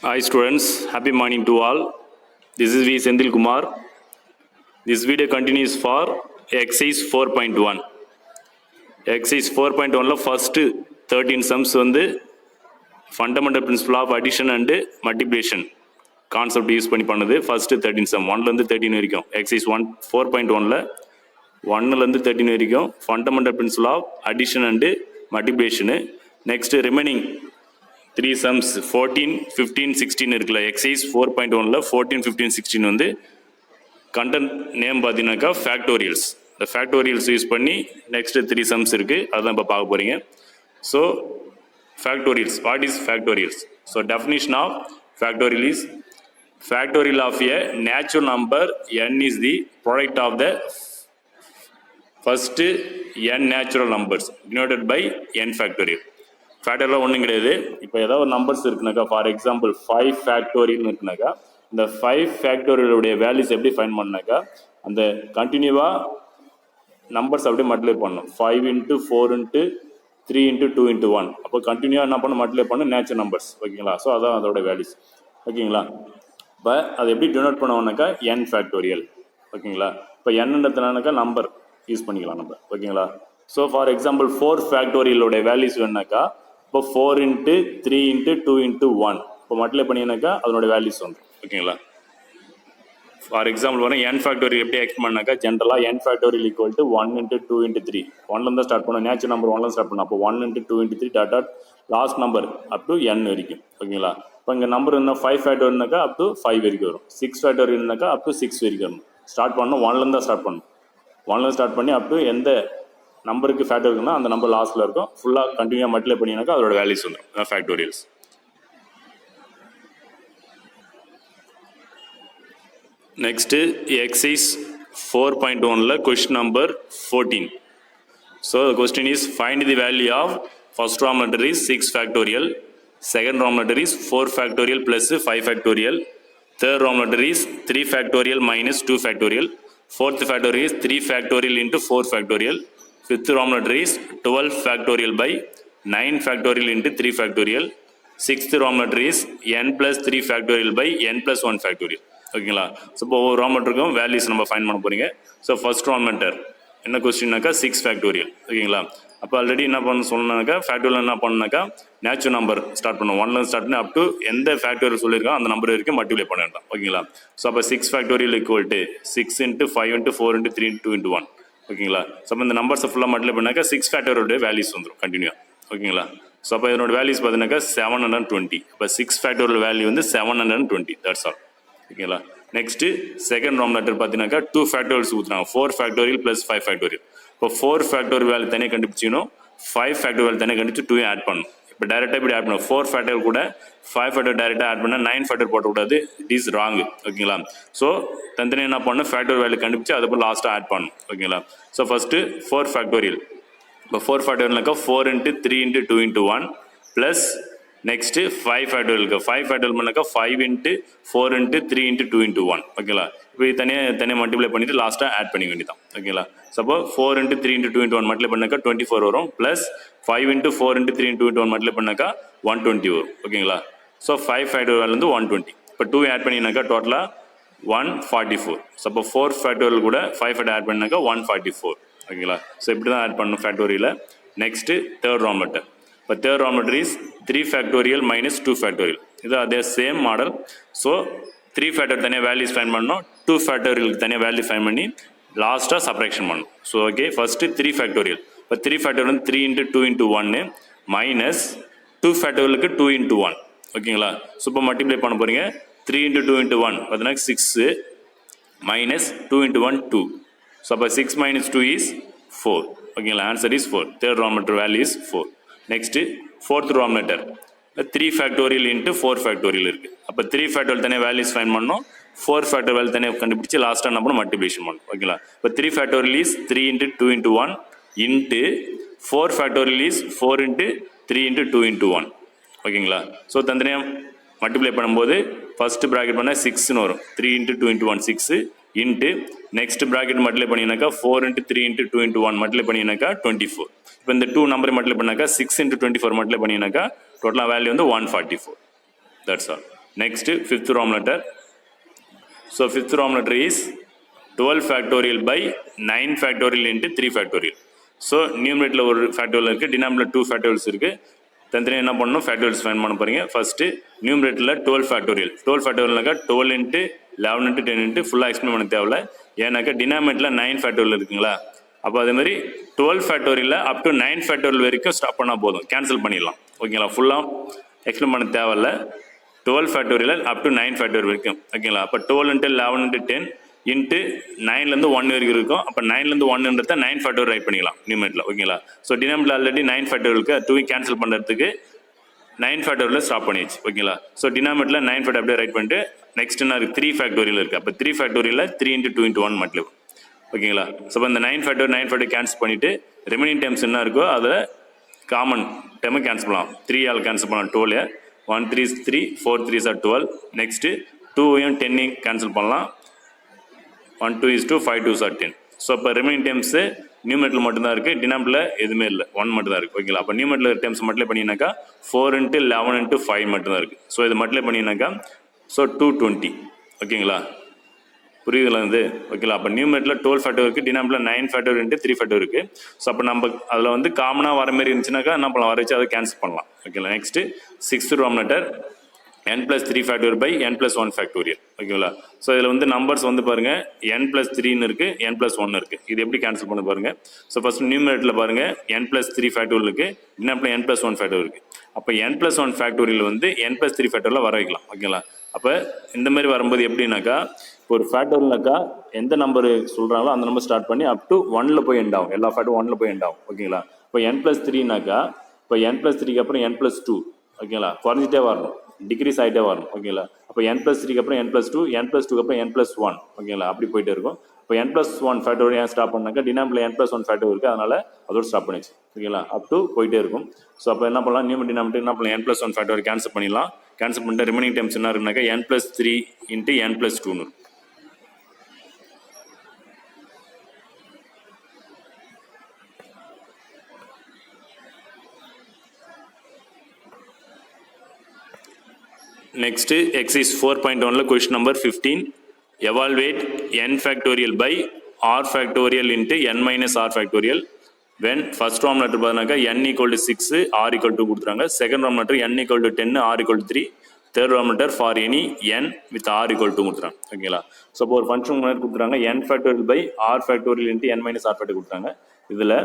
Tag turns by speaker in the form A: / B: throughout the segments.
A: Hi students, happy morning to all. This is V. Senthil Kumar. This video continues for exercise 4.1. Exercise 4.1 la first 13 sums வந்து fundamental principle of addition and multiplication concept use பண்ணி பண்ணது first 13 some 1லேருந்து 13 வரைக்கும். Exercise 4.1ல 1லேருந்து 13 வரைக்கும் fundamental principle of addition and multiplication. Next remaining 3 sums 14, 15, 16 இருக்குல்ல. Exercise 4.1ல 14, 15, 16 வந்து content name பார்த்தீங்கன்னாக்கா ஃபேக்டோரியல்ஸ். இந்த ஃபேக்டோரியல்ஸ் யூஸ் பண்ணி நெக்ஸ்ட் 3 sums இருக்குது, அதுதான் இப்போ பார்க்க போகிறீங்க. So factorials, what is factorials? So definition of factorial is factorial of a natural number n is the product of the first n natural numbers denoted by n factorial. Factorial ஒன்றும் கிடையாது. இப்போ ஏதாவது ஒரு நம்பர்ஸ் இருக்குனாக்கா, ஃபார் எக்ஸாம்பிள் 5 ஃபேக்டோரியல் இருக்குனாக்கா, இந்த 5 ஃபேக்டோரியலுடைய values எப்படி find பண்ணாக்கா, அந்த கண்டினியூவாக நம்பர்ஸ் அப்படியே மல்டிப்ளை பண்ணணும். 5 into 4 into 3 into 2 into 1. அப்போ கண்டினியூவாக என்ன பண்ண மல்டிப்ளை பண்ண நேச்சுரல் நம்பர்ஸ், ஓகேங்களா. ஸோ அதான் அதோட வேல்யூஸ், ஓகேங்களா. இப்போ அதை எப்படி டினோட் பண்ணுவோம்னாக்கா n ஃபேக்டோரியல், ஓகேங்களா. இப்போ என்னன்றதுனாக்கா நம்பர் யூஸ் பண்ணிக்கலாம் நம்ம, ஓகேங்களா. ஸோ ஃபார் எக்ஸாம்பிள் 4 ஃபேக்டோரியலோட வேல்யூஸ் வேணுனாக்கா, இப்போ 4 into 3 into 2 into 1 இப்போ மல்டிப்ளை பண்ணினாக்கா அதனோட வேல்யூஸ் வந்துடும், ஓகேங்களா. ஃபார் எக்ஸாம்பிள் வரும் n ஃபேக்டோரியல் எப்படி எக்ஸ்பிளைன் பண்ணாக்கா, ஜென்ரலாக n factorial equal to 1 into 2 into 3. 1லேருந்து ஸ்டார்ட் பண்ணோம், நேச்சுரல் நம்பர் 1லேருந்து ஸ்டார்ட் பண்ணோம். அப்போ 1 into 2 into 3 dot last number up to n வரைக்கும், ஓகேங்களா. இப்போ இங்கே நம்பர் இருந்தால் 5 ஃபேக்டோரியல்னாக்கா அப் டு 5 வரைக்கும் வரும். 6 ஃபேக்டோரியல்னாக்கா அப் டு 6 வரைக்கும் வரும். ஸ்டார்ட் பண்ணணும் 1லேருந்து தான் ஸ்டார்ட் பண்ணணும். 1லேருந்து ஸ்டார்ட் பண்ணி அப் டு எந்த நம்பருக்கு ஃபேக்டர் இருக்குன்னா அந்த நம்பர் லாஸ்ட்டில் இருக்கும். ஃபுல்லாக கண்டினியூவாக மல்டிப்ளை பண்ணினாக்கா அதோட வேல்யூஸ் வந்துடும், ஃபேக்டோரியல்ஸ். நெக்ஸ்ட்டு எக்ஸசைஸ் 4.1ல question number 14. So question is find the value of first Roman letter is 6 factorial, second Roman letter is 4 factorial plus 5 factorial, third Roman letter is 3 factorial minus 2 factorial, fourth factorial is 3 factorial into 4 factorial, fifth Rom letter is 12 factorial by 9 factorial into 3 factorial, sixth Rom letter is n plus 3 factorial by n plus 1 factorial, ஓகேங்களா. So இப்போ ஒவ்வொரு Ram லெட்டருக்கும் values நம்ம find பண்ண போகிறீங்க. So first Roman letter என்ன கொஸ்டின்னாக்கா 6 factorial, ஓகேங்களா. அப்போ already என்ன பண்ண சொன்னாக்கா ஃபேக்டோரியல் என்ன பண்ணாக்கா நேச்சுரல் நம்பர் ஸ்டார்ட் பண்ணுவோம். 1லேருந்து ஸ்டார்ட் பண்ணி அப் டு எந்த ஃபேக்டோரியல் சொல்லியிருக்கோம் அந்த நம்பர் வரைக்கும் மல்டிப்ளை பண்ண வேண்டாம், ஓகேங்களா. ஸோ அப்போ 6 factorial equal to 6 into 5 into 4 into 3 into 2 into 1, ஓகேங்களா. ஸோ அப்போ இந்த நம்பர்ஸை ஃபுல்லாக மல்டிப்ளை பண்ணாக்கா 6 ஃபேக்டரோட வேல்யூஸ் வந்துடும் கண்டினியூ, ஓகேங்களா. ஸோ அப்போ இதனோட வேல்யூஸ் பார்த்தீங்கன்னாக்கா 720. இப்போ 6 ஃபேக்டரோட வேல்யூ வந்து 720, தட்ஸ் ஆல், ஓகேங்களா. நெக்ஸ்ட்டு செகண்ட் ராம் லெட்டர் பார்த்தீங்கன்னாக்கா 2 ஃபேக்டோரியல்ஸ் ஊற்றுறாங்க, 4 ஃபேக்டோரியல் ப்ளஸ் 5 ஃபேக்டோரியல். இப்போ 4 ஃபேக்டோரியல் வேல்யூ தனியாக கண்டுபிடிச்சிக்கணும், 5 ஃபேக்டோரியல் வேல்யூ தனியாக கண்டுபிடிச்சு 2 ஆட் பண்ணணும். இப்போ டேரெக்டாக இப்படி ஆட் பண்ணணும். 4 ஃபேக்டர் கூட 5 ஃபேக்டர் டேரெக்டாக ஆட் பண்ணால் 9 ஃபேக்டர் போட்டக்கூடாது, இட் இஸ் ராங், ஓகேங்களா. ஸோ தனித்தனியாக என்ன பண்ணணும், ஃபேக்டர் வேல்யூ கண்டுபிடிச்சு அதை போல் லாஸ்ட்டாக ஆட் பண்ணணும், ஓகேங்களா. So first 4 factorial. இப்போ 4 ஃபேக்டோரியல்னாக்கா 4 into 3 into 2 into 1 plus next 5 ஃபேக்டோரியலுக்கு 5 factorial பண்ணாக்கா 5 into 4 into 3 into 2 into 1, ஓகேங்களா. இப்போ தனியாக மல்டிப்ளை பண்ணிவிட்டு லாஸ்ட்டாக ஆட் பண்ணி வேண்டியதான், ஓகேங்களா. சப்போ 4 into 3 into 2 into 1 மல்டிப்ளை பண்ணாக்கா 24 வரும், plus 5 into 4 into 3 into 2 into 1 multiply பண்ணாக்கா 120 வரும், ஓகேங்களா. ஸோ 5 ஃபேக்டோரியல் வந்து 120. இப்போ 2 ஆட் பண்ணினாக்கா டோட்டலாக 144. ஸோ அப்போ 4 ஃபேக்டோரியல் கூட 5 ஃபேக்டர் ஆட் பண்ணினாக்கா 144, ஓகேங்களா. ஸோ இப்படி தான் ஆட் பண்ணணும் ஃபேக்டோரியலை. Next third Roman letter. இப்போ third Roman letter is 3 factorial minus 2 factorial. இது அதே சேம் மாடல். ஸோ 3 ஃபேக்டர் தனியாக வேல்யூஸ் ஃபைன் பண்ணணும், 2 ஃபேக்டோரியலுக்கு தனியாக வேல்யூ ஃபைன் பண்ணி லாஸ்ட்டாக சப்ராக்ஷன் பண்ணணும். So okay, first 3 factorial. இப்போ 3 ஃபேக்டோரியல் வந்து 3 into 2 into 1 மைனஸ் 2 ஃபேக்டோரியலுக்கு 2 into 1, ஓகேங்களா. ஸோ இப்போ மல்டிப்ளை பண்ண போகிறீங்க. 3 into 2 into 1 பார்த்தீங்கன்னா 6 மைனஸ் 2 into 1 2. ஸோ அப்போ 6 minus 2 is 4, ஓகேங்களா. Answer is 4. Third Roman letter value is 4. Next fourth Ram letter 3 factorial into 4 factorial இருக்குது. அப்போ 3 ஃபேக்டோரியல் தனியாக வேல்யூஸ் ஃபைன் பண்ணணும், 4 ஃபேக்டர் வேல்யூ தனியாக கண்டுபிடிச்சி லாஸ்ட்டாக நம்ம மல்டிப்ளிகேஷன் பண்ணணும், ஓகேங்களா. இப்போ 3 factorial is 3 into 2 into 1 into 4 factorial is 4 into 3 into 2 into 1, ஓகேங்களா. ஸோ தனியாக மல்டிப்ளை பண்ணும்போது ஃபஸ்ட்டு ப்ராக்கெட் பண்ணால் 6ன்னு வரும், 3 into 2 into 1 6 into next bracket multiply பண்ணினாக்கா 4 into 3 into 2 into 1 மல்டிப்ளை பண்ணினாக்கா 24. இப்போ இந்த 2 நம்பரை மல்டிப்ளை பண்ணாக்கா 6 into 24 மல்டிப்ளை பண்ணினாக்கா டோட்டலாக வேல்யூ வந்து 144, that's all. Next, fifth Roman letter. So fifth Roman letter is 12 factorial by 9 factorial into 3 factorial. So numerator ஒரு factorial இருக்கு, denominator 2 factorials இருக்கு. தனித்தனியாக என்ன பண்ணணும், factorials find பண்ண போறீங்க. ஃபர்ஸ்ட் நியூமரேட்டரில் 12 factorial. 12 factorialனாக்கா 12 into 11 into 10 into ஃபுல்லாக எக்ஸ்பிளைன் பண்ண தேவையில்ல. ஏன்னாக்கா டினாமினேட்டரில் 9 factorial இருக்குங்களா, அப்போ அதே மாதிரி 12 factorial அப் டு 9 factorial வரைக்கும் ஸ்டாப் பண்ணால் போதும், கேன்சல் பண்ணிடலாம். ஓகேங்களா, ஃபுல்லாக எக்ஸ்பிளைன் பண்ண தேவையில்ல. 12 factorial அப் டு 9 factorial வரைக்கும். ஓகேங்களா, அப்போ 12 into 11 into 10 இன்ட்டு 9லேருந்து 1 வரைக்கும் இருக்கும். அப்போ 9லேருந்து 1ன்றத 9 factorial ரைட் பண்ணிக்கலாம் நியூமரேட்டரில். ஓகேங்களா, ஸோ டினாமினேட்டர் ஆல்ரெடி 9 factorialக்கு 2 கேன்சல் பண்ணுறதுக்கு 9 factorial ஸ்டாப் பண்ணிடுச்சு. ஓகேங்களா, ஸோ டினாமினேட்டரில் 9 factorial அப்படியே ரைட் பண்ணிட்டு நெக்ஸ்ட் என்ன இருக்குது, 3 factorial இருக்குது. அப்போ 3 factorial 3 into 2 into 1 மட்டும். ஓகேங்களா, ஸோ இப்போ இந்த 9 factorial கேன்சல் பண்ணிவிட்டு ரிமைனிங் டைம்ஸ் என்ன இருக்கோ அதில் காமன் டைமை கேன்சல் பண்ணலாம். 3 ஆல் கேன்சல் பண்ணலாம். 12 1 3 is 3 4 3 are 12. நெக்ஸ்ட்டு 2 10 கேன்சல் பண்ணலாம். 1 2 is 2 5 2 are 10. ஸோ இப்போ ரிமைனிங் டைம்ஸு நியூமரேட்டரில் மட்டும்தான் இருக்குது, டினாமினேட்டரில் எதுவுமே இல்லை, 1 மட்டும் தான் இருக்குது. ஓகேங்களா, அப்போ நியூமரேட்டரில் டைம்ஸ் மல்டிப்ளை பண்ணினாக்கா 4 into 11 into 5 மட்டும் தான் இருக்குது. ஸோ இது மல்டிப்ளை பண்ணினாக்கா ஸோ 220. ஓகேங்களா, புரியுதுல இது. ஓகேங்களா, அப்போ நியூமரேட்டரில் 12 factorial இருக்குது, டினாமினேட்டரில் 9 factorial into 3 factorial இருக்குது. ஸோ அப்போ நம்ம அதில் வந்து காமனாக வர மாதிரி இருந்துச்சுனாக்கா என்ன பண்ணலாம், வர வச்சு அதை கேன்சல் பண்ணலாம். ஓகேங்களா, next sixth Roman letter n plus 3 factorial by n plus 1 factorial. ஓகேங்களா, ஸோ இதில் வந்து நம்பர்ஸ் வந்து பாருங்கள் n plus 3ன்னு இருக்குது, n plus 1 இருக்குது. இது எப்படி கேன்சல் பண்ண பாருங்கள். ஸோ ஃபஸ்ட் நியூமரேட்டரில் பாருங்கள் n plus 3 factorial இருக்குது, டினாமினேட்டரில் n plus 1 factorial இருக்குது. அப்போ n plus 1 factorial வந்து n plus 3 factorial வர வைக்கலாம். ஓகேங்களா, அப்போ இந்த மாதிரி வரும்போது எப்படின்னாக்கா, இப்போ ஒரு ஃபேக்டர்னாக்கா எந்த நம்பர் சொல்கிறாங்களோ அந்த நம்பர் ஸ்டார்ட் பண்ணி அப் டு 1ல் போய் எண்ட் ஆகும். எல்லா ஃபேக்டரும் 1ல் போய் எண்ட் ஆகும். ஓகேங்களா, இப்போ n plus 3னாக்கா இப்போ n plus 3க்கு அப்புறம் n plus 2. ஓகேங்களா, குறைஞ்சிட்டே வரணும், டிக்ரீஸ் ஆகிட்டே வரணும். ஓகேங்களா, அப்போ n plus 3க்கு அப்புறம் n plus 2, n plus 2க்கு அப்புறம் n plus 1. ஓகேங்களா, அப்படி போயிட்டே இருக்கும். இப்போ n plus 1 ஃபேக்டர் ஏன் ஸ்டாப் பண்ணாக்கா டினாமினேட்டரில் n plus 1 ஃபேக்டர் இருக்குது, அதனால் அதோட ஸ்டாப் பண்ணிச்சு. ஓகேங்களா, அப் டு போயிட்டே இருக்கும். ஸோ அப்போ என்ன பண்ணலாம், டினாமினேட்டர் என்ன பண்ணலாம், n plus 1 ஃபேக்டர் கேன்சல் பண்ணிடலாம். கேன்சல் பண்ணிட்டு ரிமைனிங் டைம்ஸ் என்ன இருக்குனாக்கா n plus 3 into n plus 2ன்னு. Next, exercise 4.1 question number 15. Evaluate n factorial by r factorial into n minus r factorial when first Roman letter பார்த்தீங்கன்னாக்கா n equal to 6, r equal to கொடுத்துறாங்க. second Roman letter n equal to 10, r equal to 3. third Roman letter for any n with r equal to கொடுத்துறாங்க. ஓகேங்களா, so இப்போ ஒரு function கொடுத்துறாங்க n factorial by r factorial into n minus r factorial கொடுத்துறாங்க. இதில்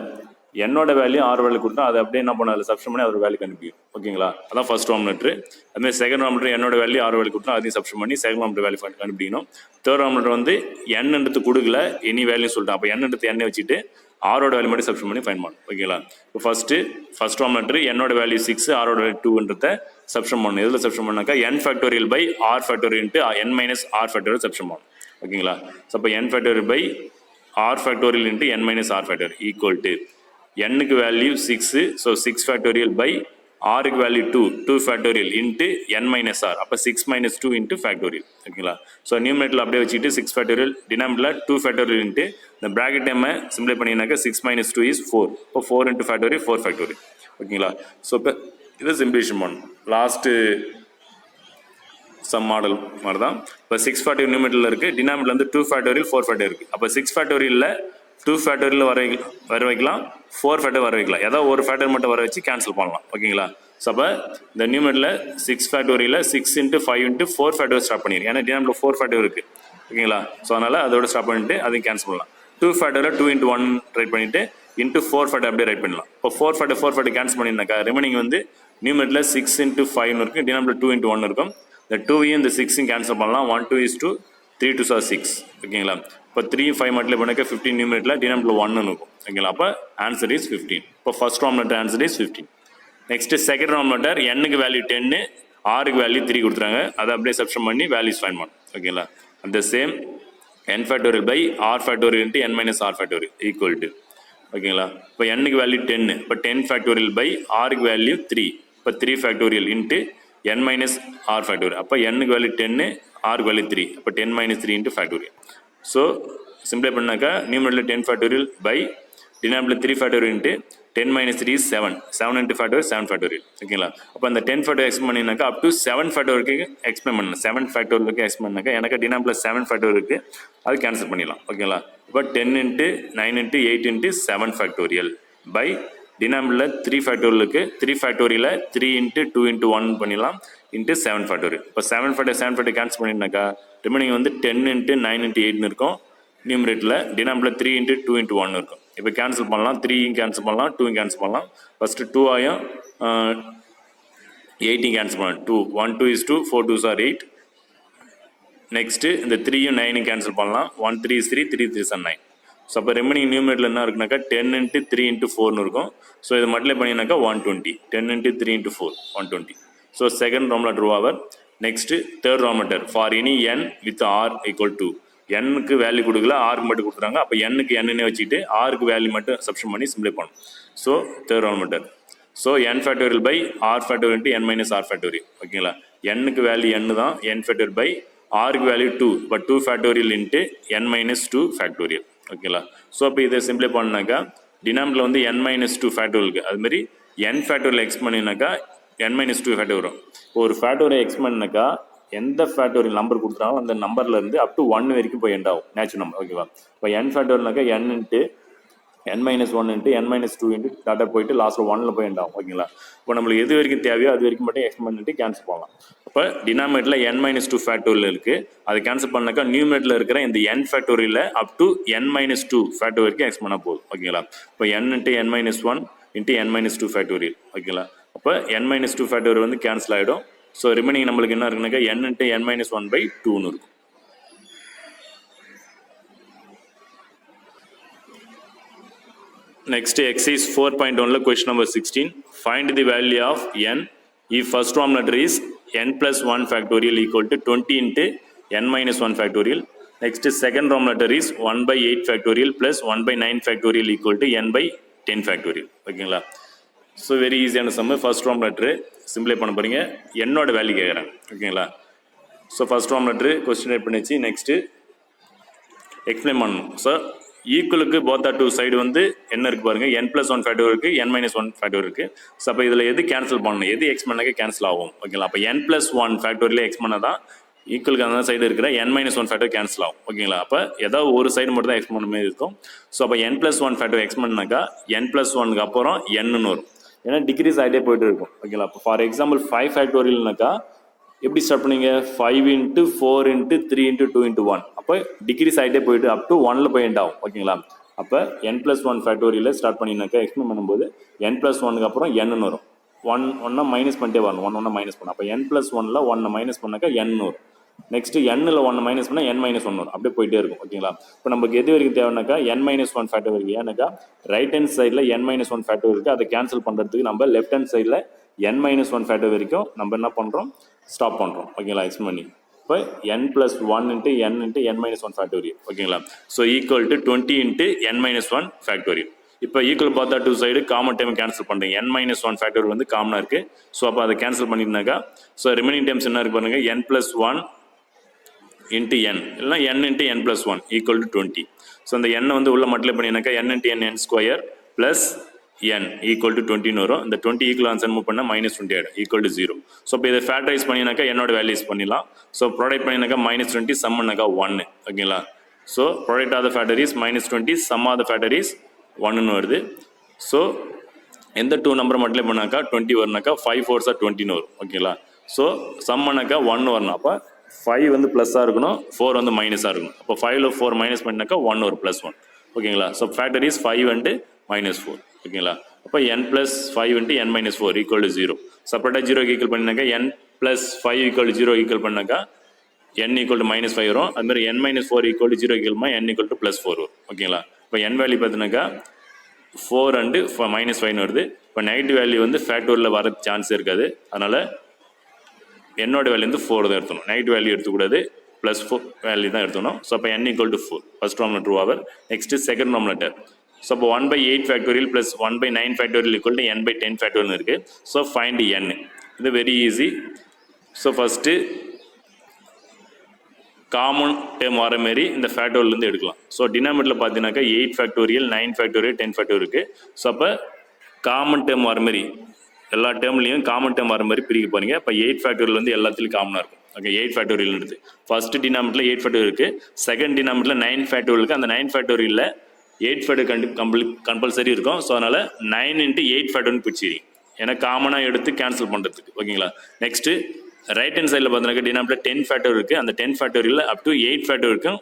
A: என்னோட value or value கொடுத்தா அதை அப்படியே என்ன பண்ண அதில் சப்ஸ்டிட் பண்ணி அதோட வேல்யூ கண்டுபிடிக்கும். ஓகேங்களா, அதான் ஃபர்ஸ்ட் Roman letter. அதுமாதிரி செகண்ட் Roman letter என்னோட வேல்யூ ஆர் வேல்யூ கொடுத்தா அதையும் சப்ஸ்டிட் பண்ணி செகண்ட் Roman letter வேல்யூ கண்டுபிடிக்கணும். தேர்ட் Roman letter வந்து என்னன்றது கொடுக்கல, எனி வேல்யூ சொல்லிட்டேன். அப்போ என்னன்றது என்ன வச்சுட்டு ஆரோட வேல்யூ மட்டும் சப்ஸ்டிட் பண்ணி ஃபைண்ட் பண்ணணும். ஓகேங்களா, இப்போ ஃபர்ஸ்ட் Roman letter என்னோட வேல்யூ 6, ஆரோட வேல்யூ 2ன்றத சப்ஸ்டிட் பண்ணணும். எதில் சப்ஸ்டிட் பண்ணாக்கா n factorial by r factorial into n minus r factorial substitute பண்ணணும். ஓகேங்களா, ஸோ அப்போ n factorial by r factorial into n minus r factorial equal to n-க்கு value 6, so 6 factorial by r-க்கு value 2 factorial into n minus r. அப்போ 6 minus 2 into factorial. ஓகேங்களா, so நியூமரேட்டரில் அப்படியே வச்சுட்டு 6 factorial, டினாமினேட்டரில் 2 factorial into இந்த ப்ராக்கெட் டைமை சிம்பிளை பண்ணினாக்கா 6 minus 2 is 4. இப்போ 4 into factorial 4 factorial. ஓகேங்களா, ஸோ இப்போ இதை சிம்பிளிஃபிகேஷன் பண்ணணும். லாஸ்ட்டு சம் மாடல் மாதிரி தான். இப்போ 6 factorial நியூமரேட்டரில் இருக்குது, டினாமினேட்டரில் வந்து 2 factorial 4 factorial இருக்குது. அப்போ 6 factorial 2 factorial வர வைக்கலாம், 4 factorial வர வைக்கலாம். ஏதாவது ஒரு ஃபேக்டர் மட்டும் வர வச்சு கேன்சல் பண்ணலாம். ஓகேங்களா, ஸோ அப்போ இந்த நியூமரேட்டரில் 6 factorial 6 into 5 into 4 factorial start பண்ணிடுங்க. ஏன்னா டினாமினேட்டரில் 4 factorial இருக்குது. ஓகேங்களா, ஸோ அதனால் அதோட ஸ்டாப் பண்ணிட்டு அதையும் கேன்சல் பண்ணலாம். 2 factorial 2 into 1 ரைட் பண்ணிவிட்டு into 4 factorial அப்படியே ரைட் பண்ணலாம். இப்போ 4 factorial கேன்சல் பண்ணியிருந்தாக்கா ரிமைனிங் வந்து நியூமரேட்டரில் 6 into 5 இருக்குது, டினாமினேட்டரில் 2 into 1 இருக்கும். இந்த 2வையும் இந்த 6ஐயும் கேன்சல் பண்ணலாம். 1 2 is 2, 3 2 are 6. ஓகேங்களா, இப்போ 3 5 மல்டிப்ளை பண்ணாக்க 15 நியூமரேட்டரில் டினாமினேட்டரில் 1 இருக்கும். ஓகேங்களா, அப்போ ஆன்சர் இஸ் 15. இப்போ first Roman letter answer is 15. Next second Roman letter n-க்கு வேல்யூ 10, r-க்கு வேல்யூ 3 கொடுத்துறாங்க. அதை அப்படியே சப்ஸ்டிட் பண்ணி வேல்யூஸ் ஃபைண்ட் பண்ணணும். ஓகேங்களா, அந்த same n factorial by r factorial into n minus r factorial equal to. ஓகேங்களா, இப்போ n-க்கு வேல்யூ 10, இப்போ 10 factorial by r-க்கு வேல்யூ 3, இப்போ 3 factorial into n minus r factorial. அப்போ n-க்கு வேல்யூ 10, r-க்கு வேல்யூ 3, அப்போ 10 minus 3 into factorial. ஸோ சிம்பிளை பண்ணாக்கா நியூமரேட்டரில் 10 factorial by டினாமினேட்டரில் 3 factorial into 10 minus 3 is 7. 7 into factorial 7 factorial. ஓகேங்களா? அப்போ அந்த 10 factorial எக்ஸ்பிளைன் பண்ணினாக்கா அப் டு 7 factorial எக்ஸ்பிளைன் பண்ணணும். 7 factorial எக்ஸ்பிளைன் பண்ணாக்கா எனக்கு டினாமினேட்டர் 7 factorial இருக்கு, அது கேன்சல் பண்ணிடலாம். ஓகேங்களா? இப்போ 10 into 9 into 8 into 7 factorial by டினாமினேட்டரில் 3 factorial இருக்கு, 3 factorial 3 into 2 into 1 பண்ணிடலாம் into 7 factorial. இப்போ 7 factorial கேன்சல் பண்ணினாக்கா ரிமைனிங் வந்து 10 into 9 into 8 இருக்கும். நியூமரேட்டரில் டினாமினேட்டரில் 3 into 2 into 1 இருக்கும். இப்போ கேன்சல் பண்ணலாம், 3 கேன்சல் பண்ணலாம், 2 கேன்சல் பண்ணலாம். ஃபஸ்ட்டு 2 ஆயும் 8 கேன்சல் பண்ணலாம். 2 1 2 is 2, 4 2s are 8. நெக்ஸ்ட்டு இந்த 3யும் 9 கேன்சல் பண்ணலாம். 1 3 is 3, 3 3s are 9. ஸோ அப்போ ரெமைனிங் நியூமரேட்டரில் என்ன இருக்குனாக்கா 10 into 3 into 4னு இருக்கும். ஸோ இதை மல்டிப்ளை பண்ணினாக்கா 120. 10 into 3 into 4 120. ஸோ செகண்ட் ரோமில் true over. Next third Roman letter for any n with r equal to n-க்கு வேல்யூ கொடுக்கல, ஆருக்கு மட்டும் கொடுத்துறாங்க. அப்போ n-க்கு n-னே வச்சுட்டு ஆருக்கு வேல்யூ மட்டும் சப்ஸ்டிட் பண்ணி சிம்ப்ளை பண்ணணும். So third Roman letter. So n factorial by r factorial into n minus r factorial. ஓகேங்களா? n-க்கு வேல்யூ n தான், n ஃபேக்டோரியல் பை r-க்கு value 2, but 2 factorial into n minus 2 factorial. ஓகேங்களா? ஸோ அப்போ இதை சிம்ப்ளை பண்ணாக்கா டினாமினேட்டரில் வந்து n மைனஸ் 2 ஃபேக்டோரியலுக்கு அதுமாரி n ஃபேக்டோரியல் எக்ஸ் பண்ணினாக்கா n மைனஸ் 2 ஃபேக்டோரியல் வரும். ஒரு ஃபேக்டோரியல் எக்ஸ் பண்ணினாக்கா எந்த ஃபேக்டோரியல் நம்பர் கொடுத்தாலும் அந்த நம்பர்லேருந்து அப் டு 1 வரைக்கும் போய் எண்ட் ஆகும் நேச்சுரல் நம்பர். ஓகேவா? இப்போ n ஃபேக்டோரியல்னாக்கா n into n minus 1 into n minus 2 into tata போயிட்டு லாஸ்ட்டில் 1ல் போய் எண்ட் ஆகும். ஓகேங்களா? இப்போ நம்மளுக்கு எது வரைக்கும் தேவையோ அது வரைக்கும் மட்டும் எக்ஸ் பண்ணிட்டு கேன்சல் பண்ணலாம். இப்போ டினாமினேட்டரில் n மைனஸ் 2 ஃபேக்டோரியல் இருக்குது, அதை கேன்சல் பண்ணாக்கா நியூமரேட்டரில் இருக்கிற இந்த n ஃபேக்டோரியலில் up to n minus 2 factorial வரைக்கும் எக்ஸ் பண்ணால் போதும். ஓகேங்களா? இப்போ n into n minus 1 into n minus 2 factorial. ஓகேங்களா? அப்போ n மைனஸ் 2 ஃபேக்டோரியல் வந்து கேன்சல் ஆகிடும். ஸோ ரிமைனிங் நம்மளுக்கு என்ன இருக்குனாக்கா n into n minus 1 by 2னு இருக்கும். Next exercise 4.1 question number 16. Find the value of n if first denominator is n plus 1 factorial equal to 20 into n minus 1 factorial. Next second denominator is 1 by 8 factorial plus 1 by 9 factorial equal to n by 10 factorial. ஓகேங்களா? So very ஈஸியான சம்மு. First denominator சிம்பிளை பண்ண போகிறீங்க, என்னோட value கேட்குறாங்க. ஓகேங்களா? So first denominator question right பண்ணிச்சு. Next explain பண்ணணும். ஸோ ஈக்குவலுக்கு போத் ஆர் டூ சைடு வந்து என்ன இருக்குது பாருங்கள், n + 1 ஃபேக்டர் இருக்குது, n - 1 ஃபேக்டர் இருக்குது. ஸோ அப்போ இதில் எது கேன்சல் பண்ணணும், எது எக்ஸ் பண்ணாக்க கேன்சல் ஆகும். ஓகேங்களா? அப்போ n + 1 ஃபேக்டோரியில் எக்ஸ் பண்ணால் தான் ஈக்குவலுக்கு அந்த சைடு இருக்கிற n - 1 ஃபேக்டர் கேன்சல் ஆகும். ஓகேங்களா? அப்போ ஏதாவது ஒரு சைடு மட்டும் தான் எக்ஸ் பண்ண மாதிரி இருக்கும். ஸோ அப்போ n + 1 ஃபேக்டர் எக்ஸ் பண்ணாக்கா n + 1க்கு அப்புறம் n-னு வரும். ஏன்னா டிக்ரீஸ் ஆகிட்டே போயிட்டு இருக்கும். ஓகேங்களா? இப்போ ஃபார் எக்ஸாம்பிள் 5 ஃபேக்டோரியல்னாக்கா எப்படி ஸ்டார்ட் பண்ணீங்க, 5 into 4 into 3 into 2 into 1. அப்போ டிக்ரீஸ் ஆகிட்டே போயிட்டு அப் டு 1ல் போய் எண்ட் ஆகும். ஓகேங்களா? அப்போ n + 1 ஃபேக்டோரியலில் ஸ்டார்ட் பண்ணினாக்கா எக்ஸ்பிளைன் பண்ணும்போது n + 1க்கு அப்புறம் n-னு வரும். ஒன்றை மைனஸ் பண்ணிட்டே வரணும், ஒன்று மைனஸ் பண்ண. அப்போ n + 1ல் 1 மைனஸ் பண்ணாக்கா n-னு வரும். நெக்ஸ்ட்டு n-ல் 1 மைனஸ் பண்ணால் n - 1 வரும். அப்படியே போயிட்டே இருக்கும். ஓகேங்களா? இப்போ நமக்கு எது வரைக்கும் தேவைனாக்கா n - 1 ஃபேக்டர் வரைக்கும். ஏன்னாக்கா ரைட் ஹேண்ட் சைடில் n - 1 ஃபேக்டர் இருக்குது, அதை கேன்சல் பண்ணுறதுக்கு நம்ம லெஃப்ட் ஹேண்ட் சைடில் n - 1 ஃபேக்டர் வரைக்கும் நம்ம என்ன பண்ணுறோம், ஸ்டாப் பண்ணுறோம். ஓகேங்களா? எக்ஸ்பிளைன் பண்ணி இப்போ n + 1 into n into n - 1 factorial. ஓகேங்களா? So equal to 20 into n - 1 factorial. இப்போ ஈக்குவல் பார்த்தா two side common term cancel பண்ணுறீங்க. n - 1 ஃபேக்டோரியல் வந்து காமனாக இருக்குது. ஸோ அப்போ அதை கேன்சல் பண்ணியிருந்தாக்கா ஸோ ரிமைனிங் டைம்ஸ் என்ன இருக்கு பாருங்கள், n + 1 into n இல்லைனா n into n + 1 equal to 20. So அந்த n வந்து உள்ள மல்டிப்ளை பண்ணினாக்கா n into n square plus n equal to 20ன்னு வரும். இந்த 20 ஈக்குவல் ஆன்சர் மூவ் பண்ணால் -20 ஆகிடும், equal to 0. ஸோ இப்போ இதை ஃபேக்டரைஸ் பண்ணினாக்கா என்னோட வேல்யூஸ் பண்ணிடலாம். ஸோ ப்ராடக்ட் பண்ணினாக்கா -20 சம் பண்ணாக்கா 1. ஓகேங்களா? So product of the factor is -20, sum of the factor is 1ன்னு வருது. ஸோ எந்த 2 நம்பர் மல்டிப்ளை பண்ணாக்கா 20 வரனாக்கா 5 4s are 20ன்னு வரும். ஓகேங்களா? ஸோ சம் பண்ணாக்கா 1 வரணும். அப்போ 5 வந்து ப்ளஸ்ஸாக இருக்கணும், 4 வந்து மைனஸாக இருக்கணும். அப்போ 5ல் 4 மைனஸ் பண்ணாக்கா 1 ஒரு +1. ஓகேங்களா? So factor is 5 and -4. ஓகேங்களா? அப்போ n + 5 into n - 4 equal to 0. செப்பரேட்டாக 0 ஈக்குவல் பண்ணினாக்கா n + 5 equal to 0 ஈக்குவல் பண்ணாக்கா n equal to -5 வரும். அதுமாதிரி n - 4 equal to 0 equal n equal to +4 வரும். ஓகேங்களா? இப்போ n வேல்யூ பார்த்தினாக்கா 4 and -5 வருது. இப்போ நெகட்டிவ் வேல்யூ வந்து ஃபேக்டோரியில் வர சான்ஸ் இருக்காது. அதனால் என்னோட வேல்யூ வந்து 4 தான் எடுத்தணும், நெகட்டிவ் வேல்யூ எடுத்துக்கூடாது, +4 வேல்யூ தான் எடுத்தணும். ஸோ அப்போ n equal to 4 first denominator true over. Next second denominator. So அப்போ 1 by 8 factorial plus 1 by 9 factorial equal to n by 10 factorial இருக்குது. So find n. இது very easy. So first common term வர மாரி இந்த ஃபேக்டோரியல்லேருந்து எடுக்கலாம். So டினாமினேட்டரில் பார்த்தீங்கன்னாக்கா 8 ஃபேக்டோரியல் 9 ஃபேக்டோரியல் 10 ஃபேக்டோரியல் இருக்குது. ஸோ அப்போ காமன் டேர்ம் வர மாதிரி எல்லா டேர்ம்லையும் காமன் டேர்ம் வர மாதிரி பிரிக்க போகிறீங்க. இப்போ 8 ஃபேக்டோரியல் வந்து எல்லாத்துலேயும் காமனாக இருக்கும். ஓகே, 8 ஃபேக்டோரியல்ன்றது ஃபர்ஸ்ட் டினாமினேட்டரில் 8 ஃபேக்டோரியல் இருக்குது, செகண்ட் டினாமினேட்டரில் 9 ஃபேக்டோரியல் இருக்குது. அந்த 9 ஃபேக்டோரியலில் 8 ஃபேக்டோரியல் கம்பல்சரி இருக்கும். ஸோ அதனால் 9 × 8 ஃபேக்டோரியல் பிடிச்சிரி, ஏன்னா காமனாக எடுத்து கேன்சல் பண்ணுறதுக்கு. ஓகேங்களா. நெக்ஸ்ட்டு ரைட் ஹேண்ட் சைடில் பார்த்தீங்கன்னா டினாமினேட்டர் 10 ஃபேக்டோரியல் இருக்குது. அந்த 10 ஃபேக்டோரியலில் அப் டு 8 ஃபேக்டோரியலுக்கும்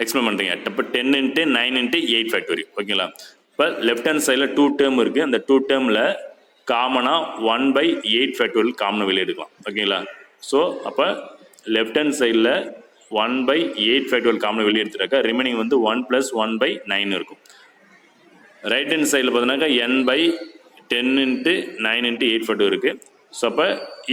A: எக்ஸ்பிளைன் பண்ணுறீங்க. இப்போ 10 × 9 × 8 ஃபேக்டோரியல். ஓகேங்களா. இப்போ லெஃப்ட் ஹேண்ட் சைடில் 2 டேர்ம் இருக்குது. அந்த 2 டேர்மில் காமனாக 1/8 ஃபேக்டோரியல் காமனாக வெளியே எடுக்கலாம். ஓகேங்களா. ஸோ அப்போ லெஃப்ட் ஹேண்ட் சைடில் 1/8 ஃபேக்டோரியல் காமனாக வெளியே எடுத்துட்டாக்கா ரிமைனிங் வந்து 1 + 1/9 இருக்கும். ரைட் ஹேண்ட் சைடில் பார்த்தீங்கன்னாக்கா n/10 × 9 × 8 ஃபேக்டோரியல் இருக்குது. ஸோ அப்போ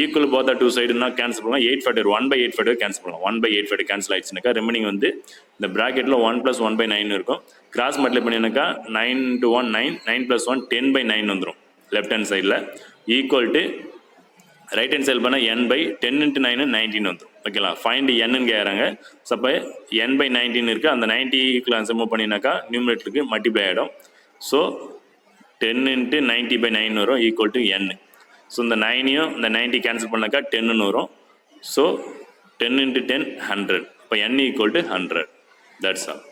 A: ஈக்குவல் போத் டூ சைடுனா கேன்சல் பண்ணலாம். 8 ஃபேக்டோரியல் 1/8 ஃபேக்டோரியல் கேன்சல் பண்ணலாம். 1/8 ஃபேக்டோரியல் கேன்சல் ஆயிடுச்சுனாக்கா ரிமைனிங் வந்து இந்த ப்ராக்கெட்டில் 1 + 1/9 இருக்கும். கிராஸ் மல்டிப்ளை பண்ணினாக்கா 9 × 1 9, 9 + 1 10/9 வந்துடும் லெஃப்ட் ஹேண்ட் சைடில். ஈக்குவல் டு ரைட் ஹேண்ட் சைடில் பண்ணால் n/10 × 9 19 வந்துடும். ஓகேங்களா. ஃபைண்ட் n கேட்குறாங்க. ஸோ அப்போ n/19 இருக்குது. அந்த 90 ஈக்குவல் ஆன்சர் மூவ் பண்ணினாக்கா நியூமரேட்டருக்கு மல்டிப்ளை ஆகிடும். ஸோ 10 × 90/9 வரும் ஈக்குவல் டு n. ஸோ இந்த 9ஐயும் இந்த 90 கேன்சல் பண்ணாக்கா 10ன்னு வரும். ஸோ 10 × 10 100. இப்போ n equal to 100. That's all.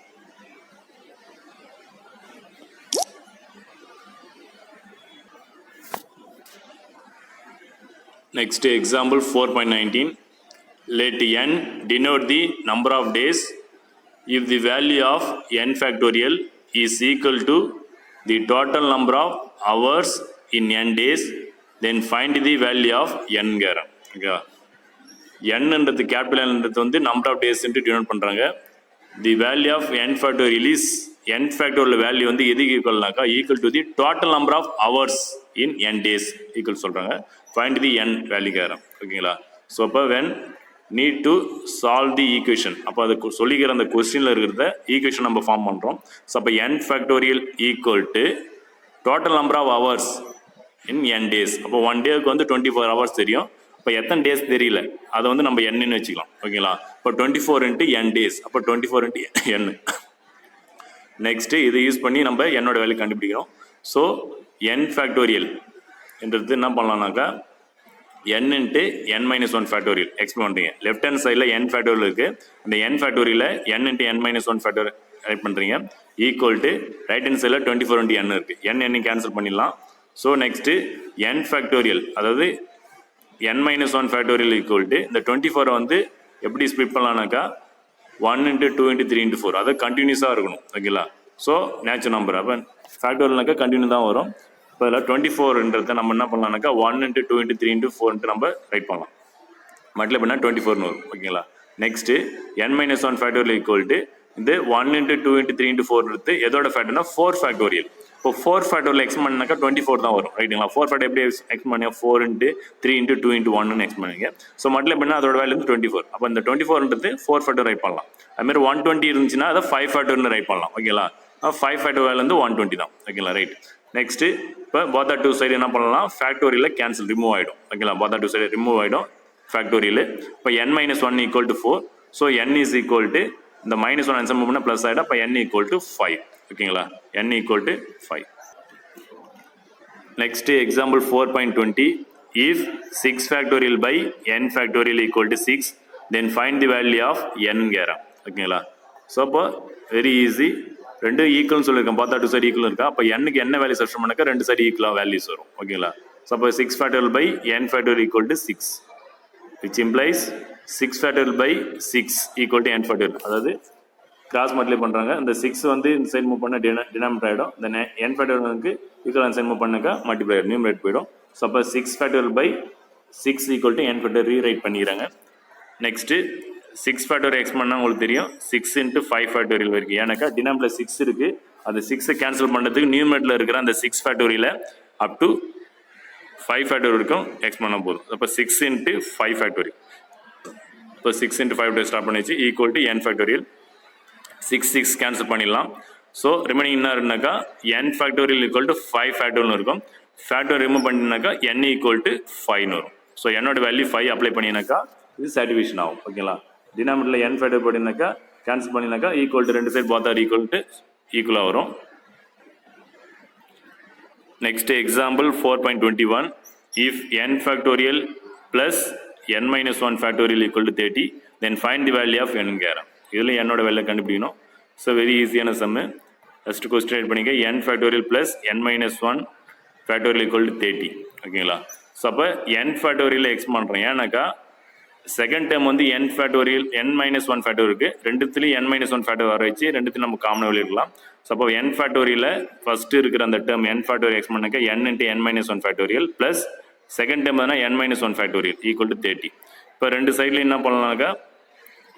A: Next example 4.19. Let n denote the number of days if the value of n factorial is equal to the total number of hours in n days, then find the value of n carrom. ஓகேவா. nன்றது capital nன்றது வந்து number of days denote பண்ணுறாங்க. The value of n factorial is n factorial value வந்து எதுக்கு ஈக்குவல்னாக்கா equal to the total number of hours in n days equal சொல்கிறாங்க. Find the n value கேரம். ஓகேங்களா. So அப்போ when need to solve the equation, அப்போ அது சொல்லிக்கிற அந்த கொஸ்டினில் இருக்கிறத ஈக்குவேஷன் நம்ம ஃபார்ம் பண்ணுறோம். ஸோ அப்போ n factorial equal to total number of hours in n days. அப்போ 1 டேக்கு வந்து 24 ஹவர்ஸ் தெரியும். இப்போ எத்தனை டேஸ் தெரியல, அதை வந்து நம்ம என்னன்னு வச்சுக்கலாம். ஓகேங்களா. இப்போ 24 × n டேஸ், அப்போ 24 × n. நெக்ஸ்ட்டு இதை யூஸ் பண்ணி நம்ம என்னோட வேல்யூ கண்டுபிடிக்கிறோம். ஸோ n ஃபேக்டோரியல் என்றது என்ன பண்ணலாம்னாக்கா n × n - 1 ஃபேக்டோரியல் எக்ஸ்பிளைன் பண்ணுறீங்க. லெஃப்ட் ஹேண்ட் சைடில் n ஃபேக்டோரியல் இருக்குது. அந்த n ஃபேக்டோரியலில் n × n - 1 factorial right பண்ணுறீங்க. ஈக்குவல் டு ரைட் ஹேண்ட் சைடில் 24 × n இருக்குது. n கேன்சல் பண்ணிடலாம். ஸோ நெக்ஸ்ட்டு n ஃபேக்டோரியல், அதாவது n - 1 ஃபேக்டோரியல் ஈக்குவல் டு இந்த 24 வந்து எப்படி ஸ்ப்ளிட் பண்ணலாம்னாக்கா 1 × 2 × 3 × 4, அது கண்டினியூஸாக இருக்கணும். ஓகேங்களா. ஸோ நேச்சுரல் நம்பர், அப்போ ஃபேக்டோரியல்னாக்கா கண்டினியூ தான் வரும். இப்போ இதில் 24ன்றதை நம்ம என்ன பண்ணலாம்னாக்கா 1 × 2 × 3 × 4 நம்ம ரைட் பண்ணலாம். மல்டிப்ளை பண்ணால் 24 வரும். ஓகேங்களா. Next n - 1 factorial equal to இந்த 1 × 2 × 3 × 4 எடுத்து எதோட ஃபேக்டர்னா 4 ஃபேக்டோரியல். இப்போ 4 ஃபேக்டோரியல் எக்ஸ்பிளைன் பண்ணாக்கா 24 தான் வரும். ரைட்டுங்களா. 4 ஃபேக்டர் எப்படி எக்ஸ்பிளைன் பண்ணீங்க, 4 × 3 × 2 × 1 எக்ஸ்பிளைன் பண்ணீங்க. ஸோ மல்டிப்ளை பண்ணால் அதோட வேல்யூ வந்து 24. அப்போ இந்த 24ன்றது 4 ஃபேக்டர் ரைட் பண்ணலாம். அதுமாதிரி 120 இருந்துச்சுன்னா அதை 5 ஃபேக்டர்னு ரைட் பண்ணலாம். ஓகேங்களா. 5 ஃபேக்டர் வேல்யூ வந்து 120 தான். ஓகேங்களா. ரைட். நெக்ஸ்ட்டு இப்போ போத் டூ சைடு என்ன பண்ணலாம், ஃபேக்டோரியலில் கேன்சல் ரிமூவ் ஆகிடும். ஓகேங்களா. போத் டூ சைடு ரிமூவ் ஆகிடும் ஃபேக்டோரியல். இப்போ n - 1 equal to 4. So n is equal to இந்த -1 ஆன்சர் மூவ் பண்ணால் ப்ளஸ் ஆகிடும். அப்போ n ஈக்குவல் டு 5. ஓகேங்களா. n equal to 5. Next example 4.20. If 6 factorial by n factorial equal to 6, then find the value of n கேரம். ஓகேங்களா. So அப்போ very easy. ரெண்டு ஈக்குவல்னு சொல்லியிருக்கேன். பார்த்தா டூ சைடு ஈக்குவல் இருக்கா. அப்போ என்னுக்கு என்ன வேல்யூ சப்ஸ்டிட் பண்ணாக்கா ரெண்டு சைடு ஈக்குவலாக வேல்யூஸ் வரும். ஓகேங்களா. ஸோ அப்போ 6 factorial by n factorial equal to 6, which implies 6 factorial by 6 equal to n factorial. அதாவது கிராஸ் மல்டிப்ளை பண்ணுறாங்க. இந்த 6 வந்து இந்த சைடு மூவ் பண்ணால் டினாமினேட்டர் ஆகிடும். இந்த n ஃபேக்டோரியலுக்கு ஈக்குவல் அந்த சைடு மூவ் பண்ணாக்கா மல்டிப்ளை ஆகிடும், நியூமரேட் போயிடும். ஸோ அப்போ 6 factorial by 6 equal to n factorial rewrite பண்ணிக்கிறாங்க. நெக்ஸ்ட்டு 6 ஃபேக்டோரியல் எக்ஸ் பண்ணால் உங்களுக்கு தெரியும் 6 × 5 ஃபேக்டோரியல் இருக்குது. ஏன்னாக்கா டினாமினேட்டர் 6 இருக்குது. அந்த 6 கேன்சல் பண்ணுறதுக்கு நியூமரேட்டரில் இருக்கிற அந்த 6 ஃபேக்டோரியலை அப் டு 5 ஃபேக்டோரியல் வரைக்கும் எக்ஸ் பண்ணால் போதும். அப்போ 6 × 5 ஃபேக்டோரியல். இப்போ 6 × 5 ஃபேக்டோரியல் ஸ்டார்ட் பண்ணிச்சு equal to n factorial. 6 cancel பண்ணிடலாம். ஸோ ரிமைனிங் என்ன இருக்குனாக்கா n factorial equal to 5 factorial இருக்கும். ஃபேக்டோரியல் ரிமூவ் பண்ணினாக்கா n ஈக்குவல் டு 5 வரும். ஸோ என்னோட வேல்யூ 5 அப்ளை பண்ணினாக்கா இது சாட்டிஸ்ஃபேக்ஷன் ஆகும். ஓகேங்களா. டினாமினேட்டரில் n ஃபேக்டர் போட்டினாக்கா கேன்சல் பண்ணினாக்கா ஈக்குவல் டு ரெண்டு சைடு பார்த்தா ஈக்குவல் டு ஈக்குவலாக வரும். Next example 4.21. If n factorial plus n minus 1 factorial equal to 30, then find the value of n carrom. இதில் என்னோட வேல்யூ கண்டுபிடிக்கணும். ஸோ வெரி ஈஸியான சம்மு. ஃபஸ்ட் கொஸ்டின் ரைட் பண்ணிக்க n factorial plus n minus 1 factorial equal to 30. ஓகேங்களா? So அப்போ n factorial X பண்ணுறேன். ஏன்னாக்கா second term வந்து n factorial n minus 1 factorial இருக்குது. ரெண்டுத்துலேயும் n minus 1 factorial வர வச்சு ரெண்டுத்தையும் நம்ம காமனாக வெளியிடலாம். ஸோ அப்போ n factorial ஃபஸ்ட்டு இருக்கிற அந்த டேர்ம் n factorial எக்ஸ் பண்ணாக்கா n into n minus 1 factorial plus second term எதுனா n minus 1 factorial equal to 30. இப்போ ரெண்டு சைட்லையும் என்ன பண்ணலாம்னாக்கா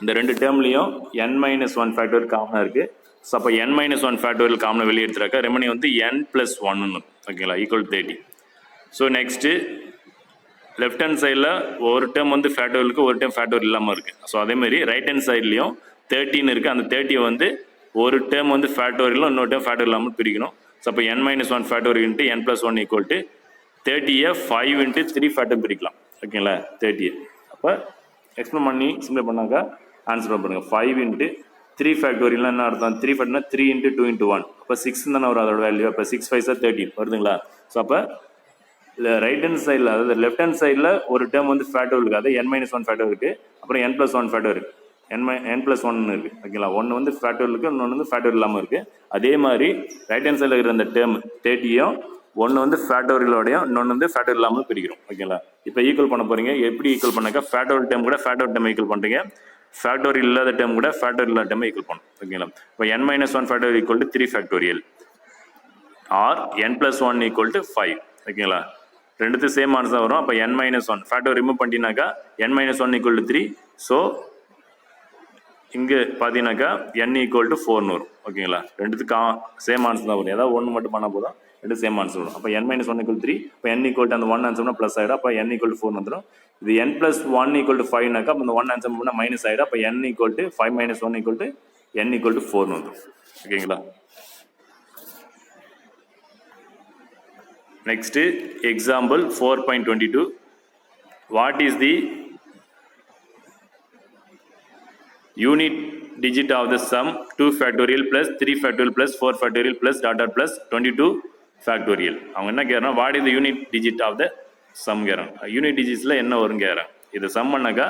A: இந்த ரெண்டு டேர்ம்லையும் n minus 1 factorial காமனாக இருக்குது. ஸோ அப்போ n minus 1 factorial காமனாக வெளியே எடுத்துறாக்கா ரெமனி வந்து n plus 1 ஓகேங்களா equal to 30. So next left hand சைடில் ஒரு டேர்ம் வந்து ஃபேக்டோரியலுக்கு ஒரு டேர்ம் ஃபேக்டோரியல் இல்லாமல் இருக்குது. ஸோ அதேமாதிரி ரைட் ஹேண்ட் சைட்லேயும் 13 இருக்குது. அந்த 30 வந்து ஒரு டேர்ம் வந்து ஃபேக்டோரியலும் இன்னொரு டேர்ம் ஃபேக்டோரியல் இல்லாமல் பிரிக்கணும். ஸோ அப்போ n minus 1 factorial into n plus 1 equal to 30 5 into 3 factor பிரிக்கலாம். ஓகேங்களா 30. அப்போ எக்ஸ்பிளைன் பண்ணி சிம்பிள் பண்ணாக்கா ஆன்சர் பண்ணுங்கள். 5 into 3 factorial என்ன அர்த்தம்? 3 ஃபேக்டர்னா 3 into 2 into 1. அப்போ 6 தானே வரும் அதோட வேல்யூ. அப்போ 6 5 13 வருதுங்களா? ஸோ அப்போ இல்லை ரைட் ஹேண்ட் சைடில் அதாவது லெஃப்ட் ஹேண்ட் சைடில் ஒரு டேர்ம் வந்து ஃபேக்டோரியல் இருக்குது. அது n minus 1 ஃபேக்டர் இருக்குது. அப்புறம் n plus 1 ஃபேக்டர் இருக்குது. n plus 1 இருக்குது. ஓகேங்களா? ஒன்று வந்து ஃபேக்டோரியல் இருக்குது, இன்னொன்று வந்து ஃபேக்டோரியல் இல்லாமல் இருக்குது. அதே மாதிரி ரைட் ஹேண்ட் சைடில் இருக்கிற அந்த டேர்ம் 30யும் ஒன்று வந்து ஃபேக்டோரியலோடையும் இன்னொன்று வந்து ஃபேக்டோரியல் இல்லாமல் பிரிக்கிறோம். ஓகேங்களா? இப்போ ஈக்குவல் பண்ண போகிறீங்க. எப்படி ஈக்குவல் பண்ணாக்கா ஃபேக்டோரியல் டேர்ம் கூட ஃபேக்டோரியல் டேர்ம் ஈக்குவல் பண்ணுறீங்க. ஃபேக்டோரியல் இல்லாத டேர்ம் கூட ஃபேக்டோரியல் இல்லாத டேர்ம் ஈக்குவல் பண்ணும். ஓகேங்களா? இப்போ n minus 1 factorial equal to 3 factorial or n plus 1 equal to 5. ஓகேங்களா? ரெண்டுத்து சேம் ஆன்சர் தான் வரும். அப்போ n minus 1 ஃபேக்டர் ரிமூவ் பண்ணிட்டீங்கன்னாக்கா n minus 1 equal to 3. So இங்கே பார்த்தீங்கன்னாக்கா n equal to 4 வரும். ஓகேங்களா? ரெண்டுத்துக்கு சேம் ஆன்சர் தான் வரும். ஏதாவது ஒன்று மட்டும் பண்ணால் போதும், ரெண்டு சேம் ஆன்சர் வரும். அப்போ n minus 1 equal to 3. இப்போ n equal to அந்த 1 ஆன்சர்னா ப்ளஸ் ஆகிடும். அப்போ n equal to 4 வந்துடும். இது n plus 1 equal to 5னாக்கா அப்போ இந்த 1 ஆன்சர் பண்ணால் மைனஸ் ஆகிடும். அப்போ n equal to 5 minus 1 equal to n equal to 4 வந்துடும். ஓகேங்களா? Next example 4.22. What is the unit digit of the sum 2 factorial plus 3 factorial plus 4 factorial plus dot dot plus 22 factorial? அவங்க என்ன கேட்குறாங்க? What is the unit digit of the sum கேட்குறாங்க. Unit டிஜிட்ஸில் என்ன வரும் கேட்குறாங்க. இது சம் பண்ணாக்கா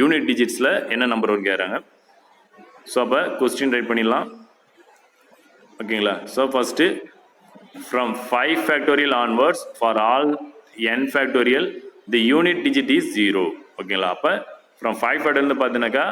A: யூனிட் டிஜிட்ஸில் என்ன நம்பர் வரும் கேட்குறாங்க. ஸோ அப்போ கொஸ்டின் ரைட் பண்ணிடலாம். ஓகேங்களா? So first from 5 factorial onwards for all n factorial the unit digit is 0. ஓகேங்களா? அப்போ from 5 factorial பார்த்தீங்கன்னாக்கா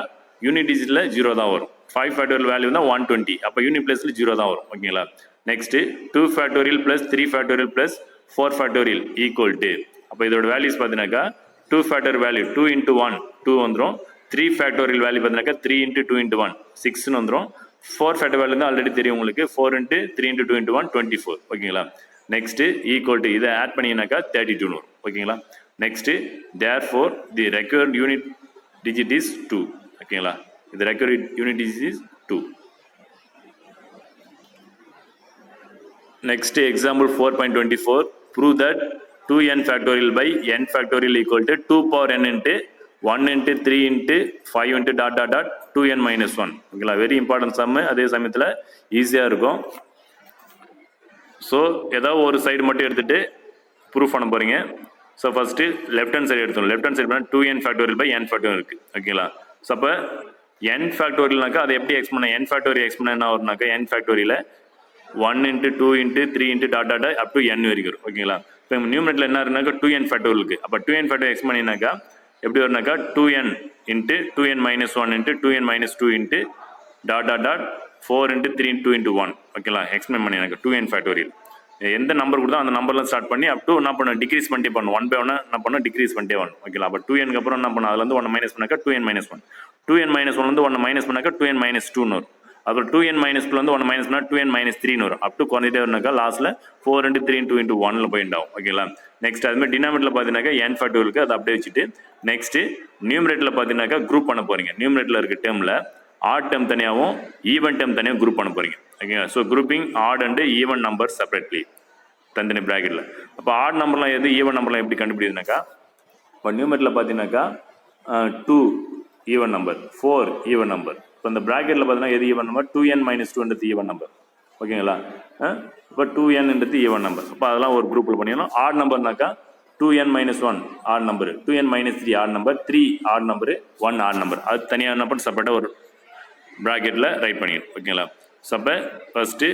A: யூனிட் டிஜிட்டில் 0 தான் வரும். 5 factorial வேல்யூ தான் 120. அப்போ யூனிட் பிளேஸில் 0 தான் வரும். ஓகேங்களா? Next 2 factorial plus 3 factorial plus 4 factorial equal to, அப்போ இதோட வேல்யூஸ் பார்த்தீங்கன்னாக்கா 2 factorial வேல்யூ 2 into 1 2 வந்துடும். 3 factorial வேல்யூ பார்த்தீங்கன்னாக்கா 3 into 2 into 1 6ன்னு வந்துடும். 4 ஃபேக்டர் வேல்யூ தான் ஆல்ரெடி தெரியும் உங்களுக்கு. 4 into 3 into 2 into 1 24. ஓகேங்களா? நெக்ஸ்ட்டு ஈக்குவல் டு இதை ஆட் பண்ணிங்கனாக்கா 32 வரும். ஓகேங்களா? Next therefore the required unit digit is 2. ஓகேங்களா? இது required unit digit is 2. Next example 4.24. Prove that 2n factorial by n factorial equal to 2 power n into 1 into 3 into 5 into dot dot dot 2n minus 1. ஓகேங்களா? Very important சம்மு. அதே சமயத்தில் ஈஸியாக இருக்கும். So ஏதாவது ஒரு side மட்டும் எடுத்துகிட்டு ப்ரூஃப் பண்ண போகிறீங்க. So first left hand side எடுத்துடும். லெஃப்ட் ஹேண்ட் சைடு பண்ணால் 2n factorial by n factorial இருக்குது. ஓகேங்களா? ஸோ அப்போ n factorialனாக்கா அதை எப்படி எக்ஸ் பண்ண n factorial எக்ஸ் பண்ண என்ன வரும்னாக்கா n factorial 1 into 2 into 3 into dot dot dot up to n வரைக்கும் வரும். ஓகேங்களா? இப்போ நியூமரேட்டரில் என்ன இருக்குனாக்கா 2n factorial இருக்குது. அப்போ 2n factorial எக்ஸ் பண்ணினாக்கா எப்படி வரும்னாக்கா 2n into 2n minus 1 into 2n minus 2 into dot dot dot 4 into 3 into 2 into 1. ஓகேங்களா? எக்ஸ்பிளைன் பண்ணினாக்கா 2n factorial எந்த நம்பர் கொடுத்தா அந்த நம்பர்லாம் ஸ்டார்ட் பண்ணி அப் டு என்ன பண்ண டிக்ரீஸ் பண்ணிட்டே பண்ணணும். 1 by 1 என்ன பண்ணணும் டிக்ரீஸ் பண்ணிட்டே வரணும். ஓகேங்களா? அப்போ 2n அப்புறம் என்ன பண்ணணும் அதுலேருந்து 1 மைனஸ் பண்ணாக்கா 2n minus 1. 2n minus 1 வந்து 1 மைனஸ் பண்ணாக்கா 2n minus 2ன்னு வரும். அப்புறம் 2n minus 2 வந்து 1 மைனஸ் பண்ணால் 2n minus 3ன்னு வரும். அப் டு குறைஞ்சிட்டே வரனாக்கா லாஸ்ட்டில் 4 into 3 into 2 into 1ல போயிட்டு ஆகும். ஓகேங்களா? நெக்ஸ்ட் அதுமாதிரி டினாமினேட்டரில் பார்த்தீங்கன்னாக்கா n factorialக்கு அதை அப்படியே வச்சுட்டு நெக்ஸ்ட்டு நியூமரேட்டரில் பார்த்தீங்கன்னாக்கா குரூப் பண்ண போகிறீங்க. நியூமரேட்டரில் இருக்க டேர்மில் ஆட் டேர்ம் தனியாகவும் ஈவன் டேர்ம் தனியாக குரூப் பண்ண போகிறீங்க. ஓகேங்களா? So grouping odd and even number separately தனித்தனி ப்ராக்கெட்டில். அப்போ ஆட் நம்பர்லாம் எது ஈவன் நம்பர்லாம் எப்படி கண்டுபிடிக்குதுனாக்கா இப்போ நியூமரேட்டரில் பார்த்தீங்கன்னாக்கா 2 ஈவன் நம்பர் 4 ஈவன் நம்பர். இப்போ இந்த ப்ராக்கெட்டில் பார்த்தீங்கன்னா எது ஈவன் நம்பர் 2n minus 2ன்றது ஈவன் நம்பர். ஓகேங்களா? இப்போ 2n ஈவன் நம்பர். அப்போ அதெல்லாம் ஒரு குரூப்பில் பண்ணிடணும். ஆட் நம்பர்னாக்கா 2n - 1 odd number, 2n - 3 odd number, 3 odd number, 1 odd number. அது தனியாக என்ன பண்ணி செப்பரேட்டாக ஒரு ப்ராக்கெட்டில் ரைட் பண்ணிக்கணும். ஓகேங்களா? ஸோ அப்போ ஃபஸ்ட்டு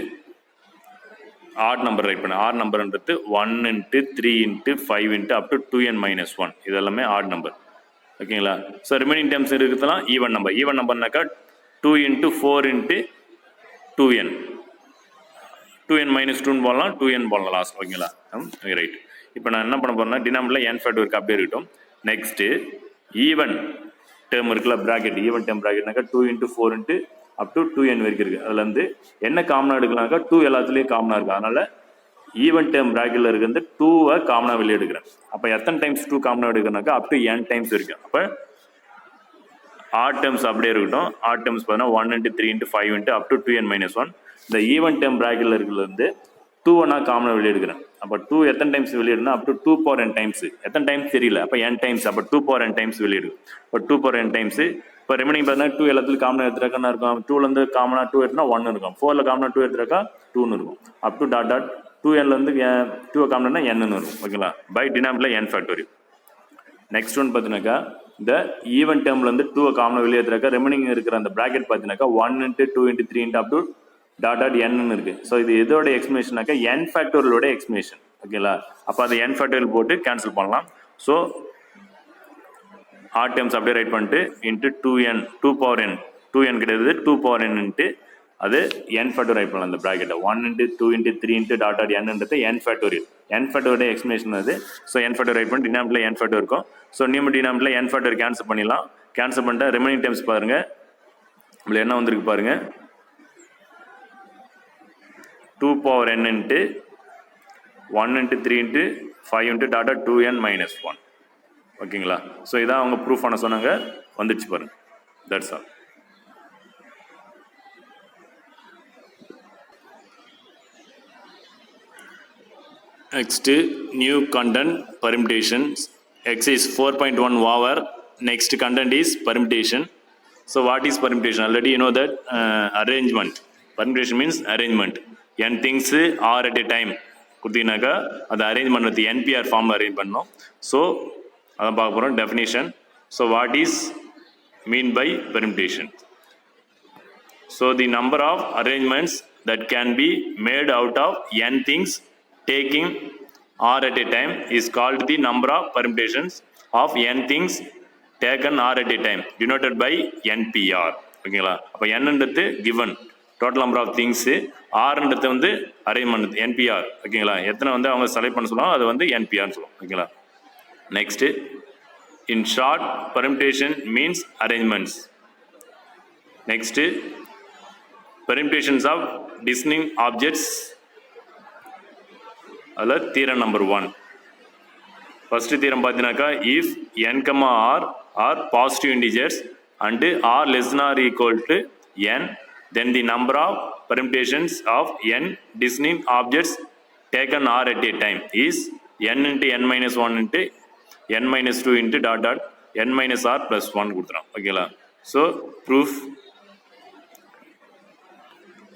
A: ஆட் நம்பர் ரைட் பண்ண. ஆட் நம்பர்ன்றது 1 × 3 × 5 × up to 2n - 1 இது எல்லாமே ஆட் நம்பர். ஓகேங்களா? ஸோ ரிமைனிங் டேர்ம்ஸ் இருக்குதுலாம் ஈவன் நம்பர். ஈவன் நம்பர்னாக்கா 2 × 4 × 2n, 2n - 2 போடலாம், 2n போடலாம் லாஸ்ட். ஓகேங்களா? ரைட். இப்போ நான் என்ன பண்ண போறேன்னா டினாமினேட்டரில் n ஃபேக்டர் இருக்கு அப்படியே இருக்கட்டும். நெக்ஸ்ட்டு ஈவன் டேர்ம் இருக்குல்ல bracket, even term ப்ராக்கெட்னாக்கா 2 × 4 × up to 2n வரைக்கும் இருக்குது. அதில் வந்து என்ன காமனாக எடுக்கலாம்க்கா 2 எல்லாத்துலேயும் காமனாக இருக்குது. அதனால் ஈவன் டேர்ம் ப்ராக்கெட்டில் இருக்கிறது 2-வை காமனாக வெளியே எடுக்கிறேன். அப்போ எத்தனை டைம்ஸ் 2 காமனாக எடுக்கிறனாக்கா up to n டைம்ஸ் இருக்குது. அப்போ ஆட் டேர்ம்ஸ் அப்படியே இருக்கட்டும். ஆட் டேர்ம்ஸ் பார்த்தீங்கன்னா 1 × 3 × 5 × up to 2n - 1. இந்த ஈவன் டேர்ம் ப்ராக்கெட்டில் இருக்கிறது வந்து 2-வை நான் காமனாக வெளியே எடுக்கிறேன். அப்போ 2 எத்தனை டைம்ஸ் வெளியிடுனா up to 2n டைம்ஸ். எத்தனை டைம்ஸ் தெரியல, அப்போ n டைம்ஸ். அப்போ 2n டைம்ஸ் வெளியிடும். இப்போ 2n டைம்ஸ். இப்போ ரிமைனிங் பார்த்தீங்கன்னா 2 எல்லாத்துலையும் காமனாக எடுத்துறாக்கா இருக்கும். 2லேருந்து காமனாக 2 எடுத்துனா 1 இருக்கும். 4ல் காமனாக 2 எடுத்துறாக்கா 2 இருக்கும். அப் டு டாட் டாட் 2nலேருந்து 2 காமனா n இருக்கும். ஓகேங்களா? பை டினாமினேட்டரில் n ஃபேக்டோரியல். நெக்ஸ்ட் ஒன் பார்த்தீங்கன்னாக்கா இந்த ஈவன் டேர்ம்லேருந்து 2-வை காமனாக வெளியே எடுத்துறாக்கா ரிமைனிங் இருக்கிற அந்த ப்ராக்கெட் பார்த்தீங்கன்னாக்கா 1 × 2 × 3 × up to dot dot n இருக்கு. ஸோ இது எதோட எக்ஸ்பிளேஷனாக்கா n ஃபேக்டோரியலோட எக்ஸ்பிளேஷன். ஓகேங்களா? அப்போ அது n ஃபேக்டோரியல் போட்டு கேன்சல் பண்ணலாம். ஸோ ஆட் டேர்ம்ஸ் அப்படியே ரைட் பண்ணிட்டு இன்ட்டு 2n 2n 2n கிடையாது 2n இன்ட்டு அது n ஃபேக்டோரியல் ரைட் பண்ணலாம். அந்த ப்ராக்கெட்டை 1 × 2 × 3 × டாட் டாட் n-ன்றது n ஃபேக்டோரியல். n ஃபேக்டோரியோட எக்ஸ்பிளேஷன் அது. ஸோ n ஃபேக்டோரியல் ரைட் பண்ணி டினாமினேட்டரில் n ஃபேக்டோரியல் இருக்கும். ஸோ நியூமரேட்டர் டினாமினேட்டரில் n ஃபேக்டோரியல் கேன்சல் பண்ணிடலாம். கேன்சல் பண்ணிட்டா ரிமைனிங் டேர்ம்ஸ் பாருங்க. இதில் என்ன வந்திருக்கு பாருங்க, 2n into 1 × 3 × 5 × dot dot 2n - 1. ஓகேங்களா? ஸோ இதான் அவங்க ப்ரூஃப் பண்ண சொன்னாங்க, வந்துடுச்சு பாருங்க. That's all. Next new content permutations exercise 4.1 over. Next content is permutation. So what is permutation? Already you know that arrangement. Permutation means arrangement. n things r at a time கொடுத்தீங்கன்னாக்கா அதை arrange பண்ணுறது NPR ஃபார்மில் arrange பண்ணணும். So அதான் பார்க்க போகிறோம் definition. So what is mean by permutation? So the number of arrangements that can be made out of n things taking r at a time is called the number of permutations of n things taken r at a time, denoted by NPR. ஓகேங்களா? அப்போ n-ன்றது given total number of things, ஆர்ன்றது வந்து arrange பண்ணுறது NPR. ஓகேங்களா? எத்தனை வந்து அவங்க செலக்ட் பண்ண சொல்லுவாங்க அது வந்து NPRன்னு சொல்லுவோம். ஓகேங்களா? Next in short permutation means arrangements. Next permutations of distinct objects. அதில் theorem number 1. ஃபர்ஸ்ட் theorem பார்த்தீங்கன்னாக்கா if n, r are positive integers and r less than or equal to n, then the number of permutations of n distinct objects taken r at a time is n into n minus 1 into n minus 2 into dot dot n minus r plus 1 கொடுத்துறோம். ஓகேங்களா? So proof.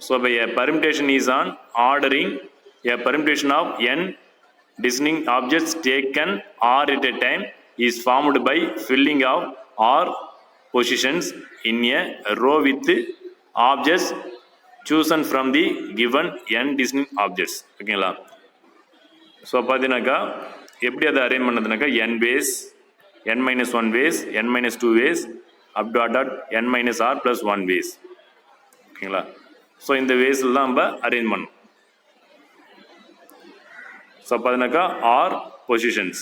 A: So இப்போ a permutation is on ordering a permutation of n distinct objects taken r at a time is formed by filling of r positions in a row with objects chosen from the given n distinct objects. ஓகேங்களா? So பார்த்தீங்கன்னாக்கா எப்படி அதை arrange பண்ணதுனாக்கா n ways, n minus 1 ways, n minus 2 ways, up to dot n minus r plus 1 ways. ஓகேங்களா? So இந்த வேஸில் தான் நம்ம arrange பண்ணணும். So பார்த்தீங்கன்னாக்கா r positions.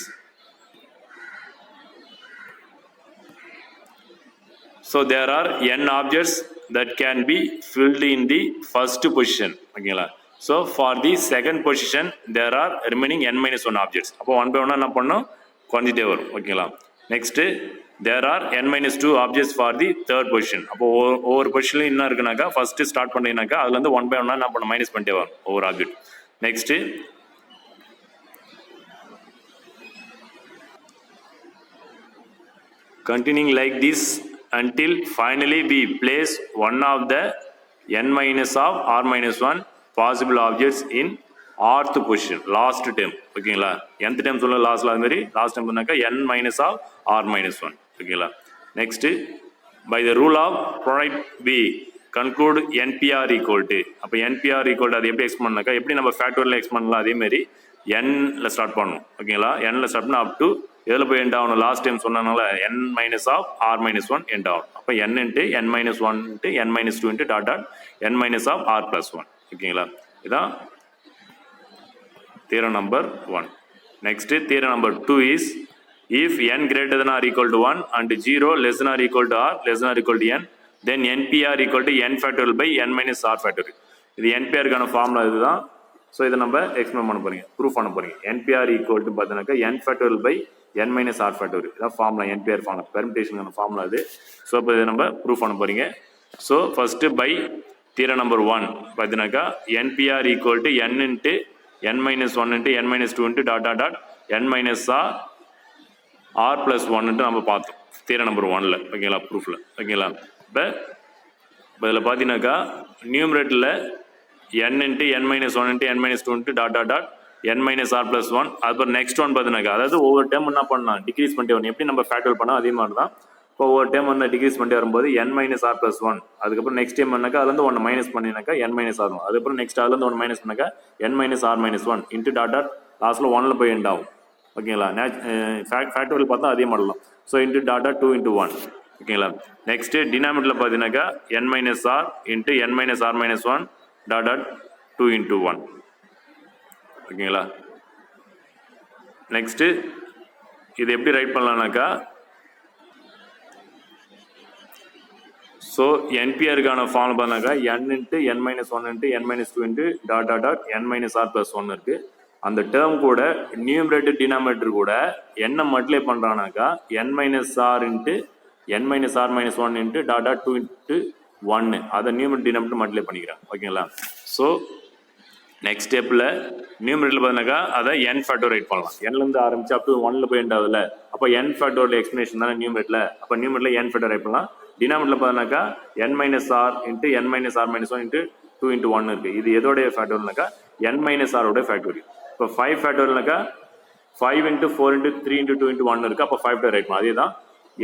A: So there are n objects that can be filled in the first position. ஓகேங்களா? So for the second position there are remaining n minus 1 objects. அப்போ 1 by 1 என்ன பண்ணணும், குறைஞ்சிட்டே வரும். ஓகேங்களா? Next there are n minus 2 objects for the third position. அப்போ ஒவ்வொரு பொசிஷன்லையும் என்ன இருக்குனாக்கா ஃபர்ஸ்ட்டு ஸ்டார்ட் பண்ணிங்கனாக்கா அதுலேருந்து 1 by 1 என்ன பண்ணணும், மைனஸ் பண்ணிட்டே வரும் ஒவ்வொரு object. Next continuing like this until finally we place one of the n minus of r minus 1 possible objects in rth position last term ஓகேங்களா. nth டேர்ம் சொல்ல லாஸ்ட்ல அது மாதிரி லாஸ்ட் டேர்ம் பண்ணாக்கா n minus of r minus one ஓகேங்களா. Next by the rule of product be conclude NPR equal to. அப்போ NPR equal to அது எப்படி எக்ஸ்பிளைன் பண்ணாக்கா எப்படி நம்ம ஃபேக்டோரியல் எக்ஸ்பிளைன் பண்ணலாம் அதே மாதிரி என்ல ஸ்டார்ட் பண்ணணும் ஓகேங்களா. என்ல ஸ்டார்ட் பண்ணால் அப் டு எதில் போய் எண்ட் ஆகணும் லாஸ்ட் டைம் சொன்னனால n minus of r minus one end ஆகும். அப்போ n into n minus one into n minus two into dot dot n minus of r plus one ஓகேங்களா. இதான் theorem number 1. Next theorem number 2 is if n greater than or equal to 1 and 0 less than or equal to r less than or equal to n then npr equal to n factorial by n minus r factorial. இது npr கான formula இதுதான். So இதை நம்ம explain பண்ண போறீங்க proof பண்ண போறீங்க. npr equal to பார்த்தீங்கன்னாக்கா n factorial by n minus r factorial இதான் ஃபார்முலா npr ஃபார்முலா பெர்மிட்டேஷனுக்கான ஃபார்முலா இது. ஸோ இப்போ இதை நம்ம ப்ரூஃப் பண்ண போறீங்க. So first by theorem number 1 பார்த்தீங்கன்னாக்கா npr equal to n into n minus 1 into n minus 2 into dot dot dot n minus r plus 1 into நம்ம பார்த்தோம் theorem number 1ல ஓகேங்களா ப்ரூஃப்ல ஓகேங்களா. இப்போ இதில் பார்த்தீங்கன்னாக்கா நியூமரேட்டரில் n into n minus 1 into n minus 2 into dot dot dot n minus r plus 1 அதுக்கப்புறம் next one பார்த்தீங்கன்னாக்கா அதாவது ஒவ்வொரு டைம் என்ன பண்ணலாம் டிக்ரீஸ் பண்ணிட்டே வரணும். எப்படி நம்ம ஃபேக்டர் பண்ணோம் அதே மாதிரி தான். இப்போ ஒவ்வொரு டைம் வந்து டிக்ரீஸ் பண்ணிட்டு வரும்போது n minus r plus one அதுக்கப்புறம் நெக்ஸ்ட் டைம் பண்ணாக்கா அதுலேருந்து ஒன்று மைனஸ் பண்ணினாக்கா n மைனஸ் ஆர் ஒன் அதுக்கப்புறம் நெக்ஸ்ட் அதுலேருந்து ஒன்று மைனஸ் பண்ணாக்கா n minus r minus one into dot dot லாஸ்ட்டில் ஒன்னில் போய் எண்ட் ஆகும் ஓகேங்களா. ஃபேக்டோரியல் பார்த்தா அதே மாடலாம். So into dot dot 2 into 1 ஓகேங்களா. நெக்ஸ்ட் டினாமினேட்டரில் பார்த்தீங்கன்னாக்கா n minus R into n minus r minus one dot dot 2 into 1 ஓகேங்களா. நெக்ஸ்ட்டு இது எப்படி ரைட் பண்ணலாம்னாக்கா ஸோ என்பிஆருக்கான ஃபார்ம் பண்ணாக்கா n into n minus one into n minus two into dot dot dot n minus r plus one இருக்கு. அந்த term கூட numerator denominator கூட என்ன மல்டிப்ளை பண்ணுறானாக்கா n minus R into n minus r minus one into dot dot 2 into 1 அதை numerator denominator multiply பண்ணிக்கிறேன் ஓகேங்களா. So next ஸ்டெப்பில் நியூமரேட்டரில் பார்த்தீங்கன்னாக்கா அதை n ஃபேக்டோரைட் பண்ணலாம். nலேருந்து ஆரம்பிச்சு அப் டு 1ல் போய் எண்ட் ஆகுதுல அப்போ n ஃபேக்டோரியல் எக்ஸ்பிளேஷன் தானே நியூமரேட்டரில். அப்போ நியூமரேட்டரில் n ஃபேக்டோரைட் பண்ணலாம். டினாமினேட்டரில் பார்த்தீங்கன்னாக்கா n minus R into n minus r minus one into 2 into 1 இருக்குது. இது எதோடைய ஃபேக்டோரியல்னாக்கா n மைனஸ் ஆரோடைய ஃபேக்டோரியல். இப்போ 5 ஃபேக்டோரியல்னாக்கா 5 into 4 into 3 into 2 into 1 இருக்குது. அப்போ 5 ஃபேக்டோரைட் பண்ணலாம். அதே தான்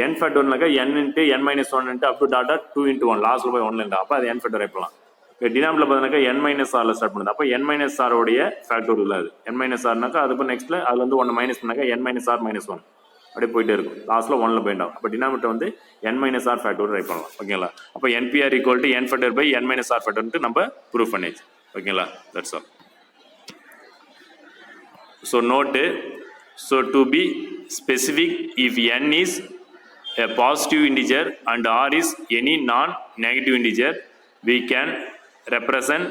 A: n ஃபேக்டோரியல்னாக்கா n into n minus one into up to dot dot 2 into 1 லாஸ்ட்டில் போய் 1ல் இருந்தால் அப்போ அது n ஃபேக்டோரைட் பண்ணலாம். இப்போ டினாமினேட்டரில் பார்த்தீங்கன்னாக்கா n மைனஸ் ஆரில் ஸ்டார்ட் பண்ணுது. அப்போ n மைனஸ் ஆரோடைய ஃபேக்டோரியல் அது n மைனஸ் ஆர்னாக்கா அதுக்கு நெக்ஸ்ட்டில் அதில் வந்து 1 மைனஸ் பண்ணாக்கா n minus r minus one அப்படியே போயிட்டே இருக்கும். லாஸ்ட்டில் 1ல் போயிட்டு ஆகும். அப்போ டினாமினேட்டர் வந்து n minus R factorial right பண்ணலாம் ஓகேங்களா. அப்போ NPR equal to n factor by n minus r ஃபேக்டர்ன்ட்டு நம்ம ப்ரூஃப் பண்ணியாச்சு ஓகேங்களா. That's all. So note so to be specific if n இஸ் a positive integer and r is any non-negative integer we can represent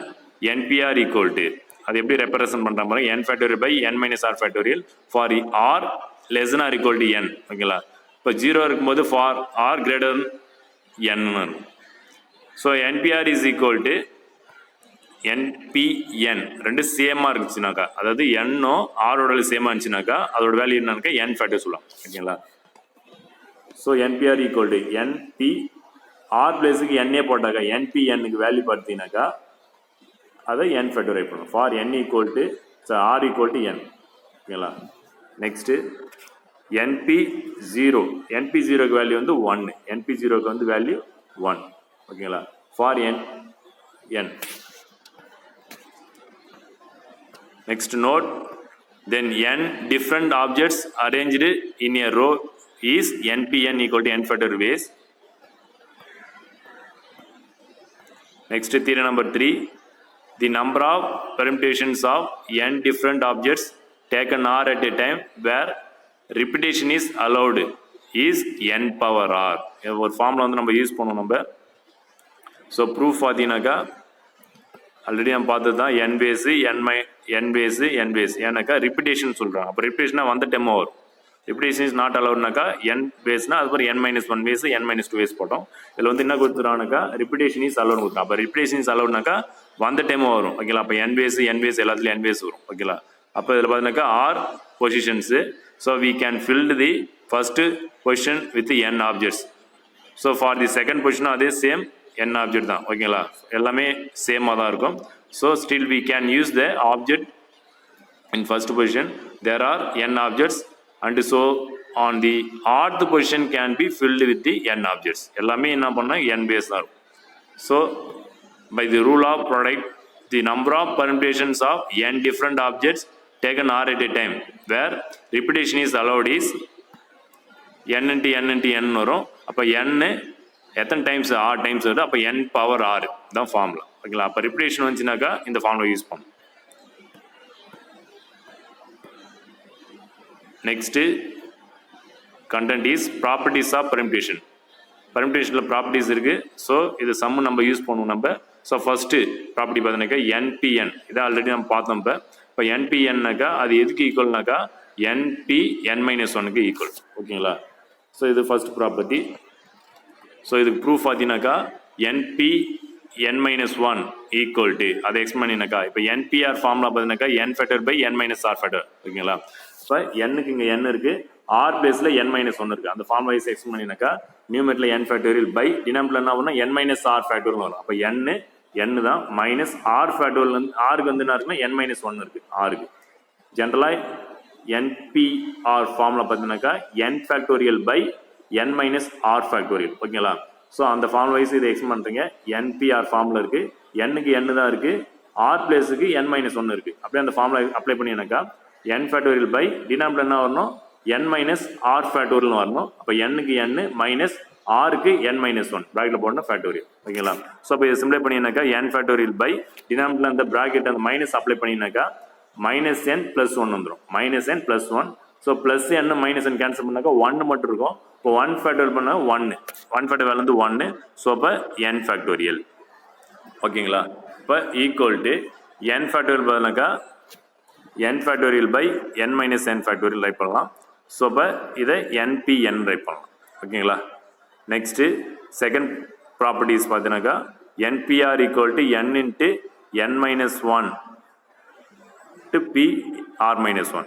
A: npr equal to அது எப்படி represent பண்ணுற மாதிரி n factorial by n minus R factorial for r less than or equal to n ஓகேங்களா. இப்போ 0 இருக்கும்போது for r greater than n இருக்கும். So npr is equal to npn ரெண்டு சேமாக இருந்துச்சுனாக்கா அதாவது n-ஓ r-ஓட சேமாக இருந்துச்சுனாக்கா அதோட வேல்யூ என்னன்னாக்கா n ஃபேக்டர் சொல்லலாம் ஓகேங்களா. So npr equal to np r பிளேஸுக்கு n-ஏ போட்டாக்கா npn-க்கு வேல்யூ பார்த்தீங்கன்னாக்கா அதை n ஃபேக்டரைட் பண்ணும் for n equal to r equal to n ஓகேங்களா. நெக்ஸ்ட்டு np0 np0க்கு வேல்யூ வந்து 1 np0க்கு வந்து வேல்யூ 1 ஓகேங்களா for n. Next note, then n different objects arranged in a row is npn equal to n factorial ways. Next theorem number 3, the number of permutations of n different objects taken r at a time where repetition is allowed is n power r. ஒரு formula வந்து நம்ம use பண்ணுவோம் நம்ம. So proof பார்த்தீங்கன்னாக்கா already நம்ம பார்த்தது தான் n பேஸு n பேஸ் ஏன்னாக்கா ரிப்பிட்டேஷன் சொல்கிறாங்க. அப்போ ரிப்பிட்டேஷனாக வந்த டெமோ வரும். ரிப்பிட்டேஷன் இஸ் நாட் அலவுட்னாக்கா n பேஸ்னா அதுக்கப்புறம் n மைனஸ் ஒன் பேஸ் n மைனஸ் டூ பேஸ் போட்டோம். இதில் வந்து என்ன கொடுத்துருவாங்கனாக்கா ரிப்பிட்டேஷன் இஸ் அலவுட் கொடுத்துரும். அப்போ ரிப்பிட்டேஷன் இஸ் அலவுட்னாக்கா வந்த டெமோ வரும் ஓகேங்களா. அப்போ n பேஸ் எல்லாத்துலேயும் n பேஸ் வரும் ஓகேங்களா. அப்போ இதில் பார்த்தீங்கன்னாக்கா r positions. So we can filled the first position with n objects. So for the second பொசிஷனும் அதே சேம் n ஆப்ஜெக்ட் தான் ஓகேங்களா. எல்லாமே சேமாக தான் இருக்கும். So still we can use the object in first position there are n objects, and so on the rth position can be filled with the n objects. எல்லாமே என்ன பண்ணா n base தான். So by the rule of product, the number of permutations of n different objects taken r at a time where repetition is allowed is n into n into n வரும். அப்போ n எத்தனை times R times வருது, அப்போ n power r தான் formula. ஓகேங்களா? அப்போ repetition வந்துச்சுனாக்கா இந்த ஃபார்முலா யூஸ் பண்ணும். நெக்ஸ்ட்டு content is properties of permutation. பெர்முடேஷனில் ப்ராப்பர்ட்டிஸ் இருக்குது. ஸோ இது சம்மு நம்ம யூஸ் பண்ணுவோம் நம்ம. ஸோ ஃபஸ்ட்டு ப்ராப்பர்ட்டி பார்த்தீங்கன்னாக்கா என்பிஎன், இதை ஆல்ரெடி நம்ம பார்த்தோம். இப்போ என்பிஎன்னாக்கா அது எதுக்கு ஈக்குவல்னாக்கா npn-1க்கு ஈக்குவல். ஓகேங்களா? ஸோ இது ஃபர்ஸ்ட் ப்ராப்பர்ட்டி. ஸோ இதுக்கு ப்ரூஃப் பார்த்தீங்கன்னாக்கா npn-1 ஈக்குவல் டு அதை எக்ஸ்பிளைன் பண்ணினாக்கா இப்போ என்பிஆர் ஃபார்முலா பார்த்தீங்கன்னாக்கா n factor by n minus R factor. ஓகேங்களா? இப்போ என்னுக்கு இங்கே n இருக்குது, ஆர் பிளேஸில் n-1 இருக்குது. அந்த ஃபார்முலா வைஸ் எக்ஸ்பிளைன் பண்ணினாக்கா நியூமெரில் n ஃபேக்டோரியல் பை டினாமினேட்டர் என்ன பண்ணால் n மைனஸ் ஆர் ஃபேக்டோரியல் வரும். அப்போ n தான் மைனஸ் ஆர் ஃபேக்டோரியல் வந்து ஆருக்கு வந்து என்ன இருக்குன்னா n-1 இருக்குது ஆருக்கு. ஜென்ரலாக NPR ஃபார்முலா பார்த்தீங்கன்னாக்கா n factorial by n minus R factorial. ஓகேங்களா? ஸோ அந்த ஃபார்முலா வைஸ் இதை எக்ஸ்பிளைன் பண்ணுறீங்க. NPR ஃபார்முலா இருக்குது, n-க்கு n தான் இருக்குது, ஆர் பிளேஸுக்கு n-1 இருக்குது. அப்படியே அந்த ஃபார்முலா அப்ளை பண்ணினாக்கா n ஃபேக்டோரியல் பை டினாமினேட்டர் என்ன வரணும் n மைனஸ் ஆர் ஃபேக்டோரியல் வரணும். அப்போ n-க்கு n மைனஸ் ஆருக்கு n-1 ப்ராக்கெட்டில் போடணும் ஃபேக்டோரியல். ஓகேங்களா? ஸோ அப்போ இதை சிம்ப்ளை பண்ணினாக்கா n ஃபேக்டோரியல் பை டினாமினேட்டர் அந்த ப்ராக்கெட் அந்த மைனஸ் அப்ளை பண்ணினாக்கா மைனஸ் n பிளஸ் 1 வந்துடும். Minus n plus 1. So plus n minus n cancel பண்ணாக்கா 1 மட்டும் இருக்கும். இப்போ 1 ஃபேக்டோரியல் பண்ணால் 1 ஃபேக்டோரியல் வந்து 1. ஸோ அப்போ n ஃபேக்டோரியல். ஓகேங்களா? இப்போ ஈக்குவல் டு n ஃபேக்டோரியல் பார்த்தீங்கன்னாக்கா n factorial by n minus n factorial right பண்ணலாம். ஸோ அப்போ இதை npn ரைட் பண்ணலாம். ஓகேங்களா? நெக்ஸ்ட்டு செகண்ட் ப்ராப்பர்ட்டிஸ் பார்த்தீங்கன்னாக்கா npr equal to n into n-1 to p r-1.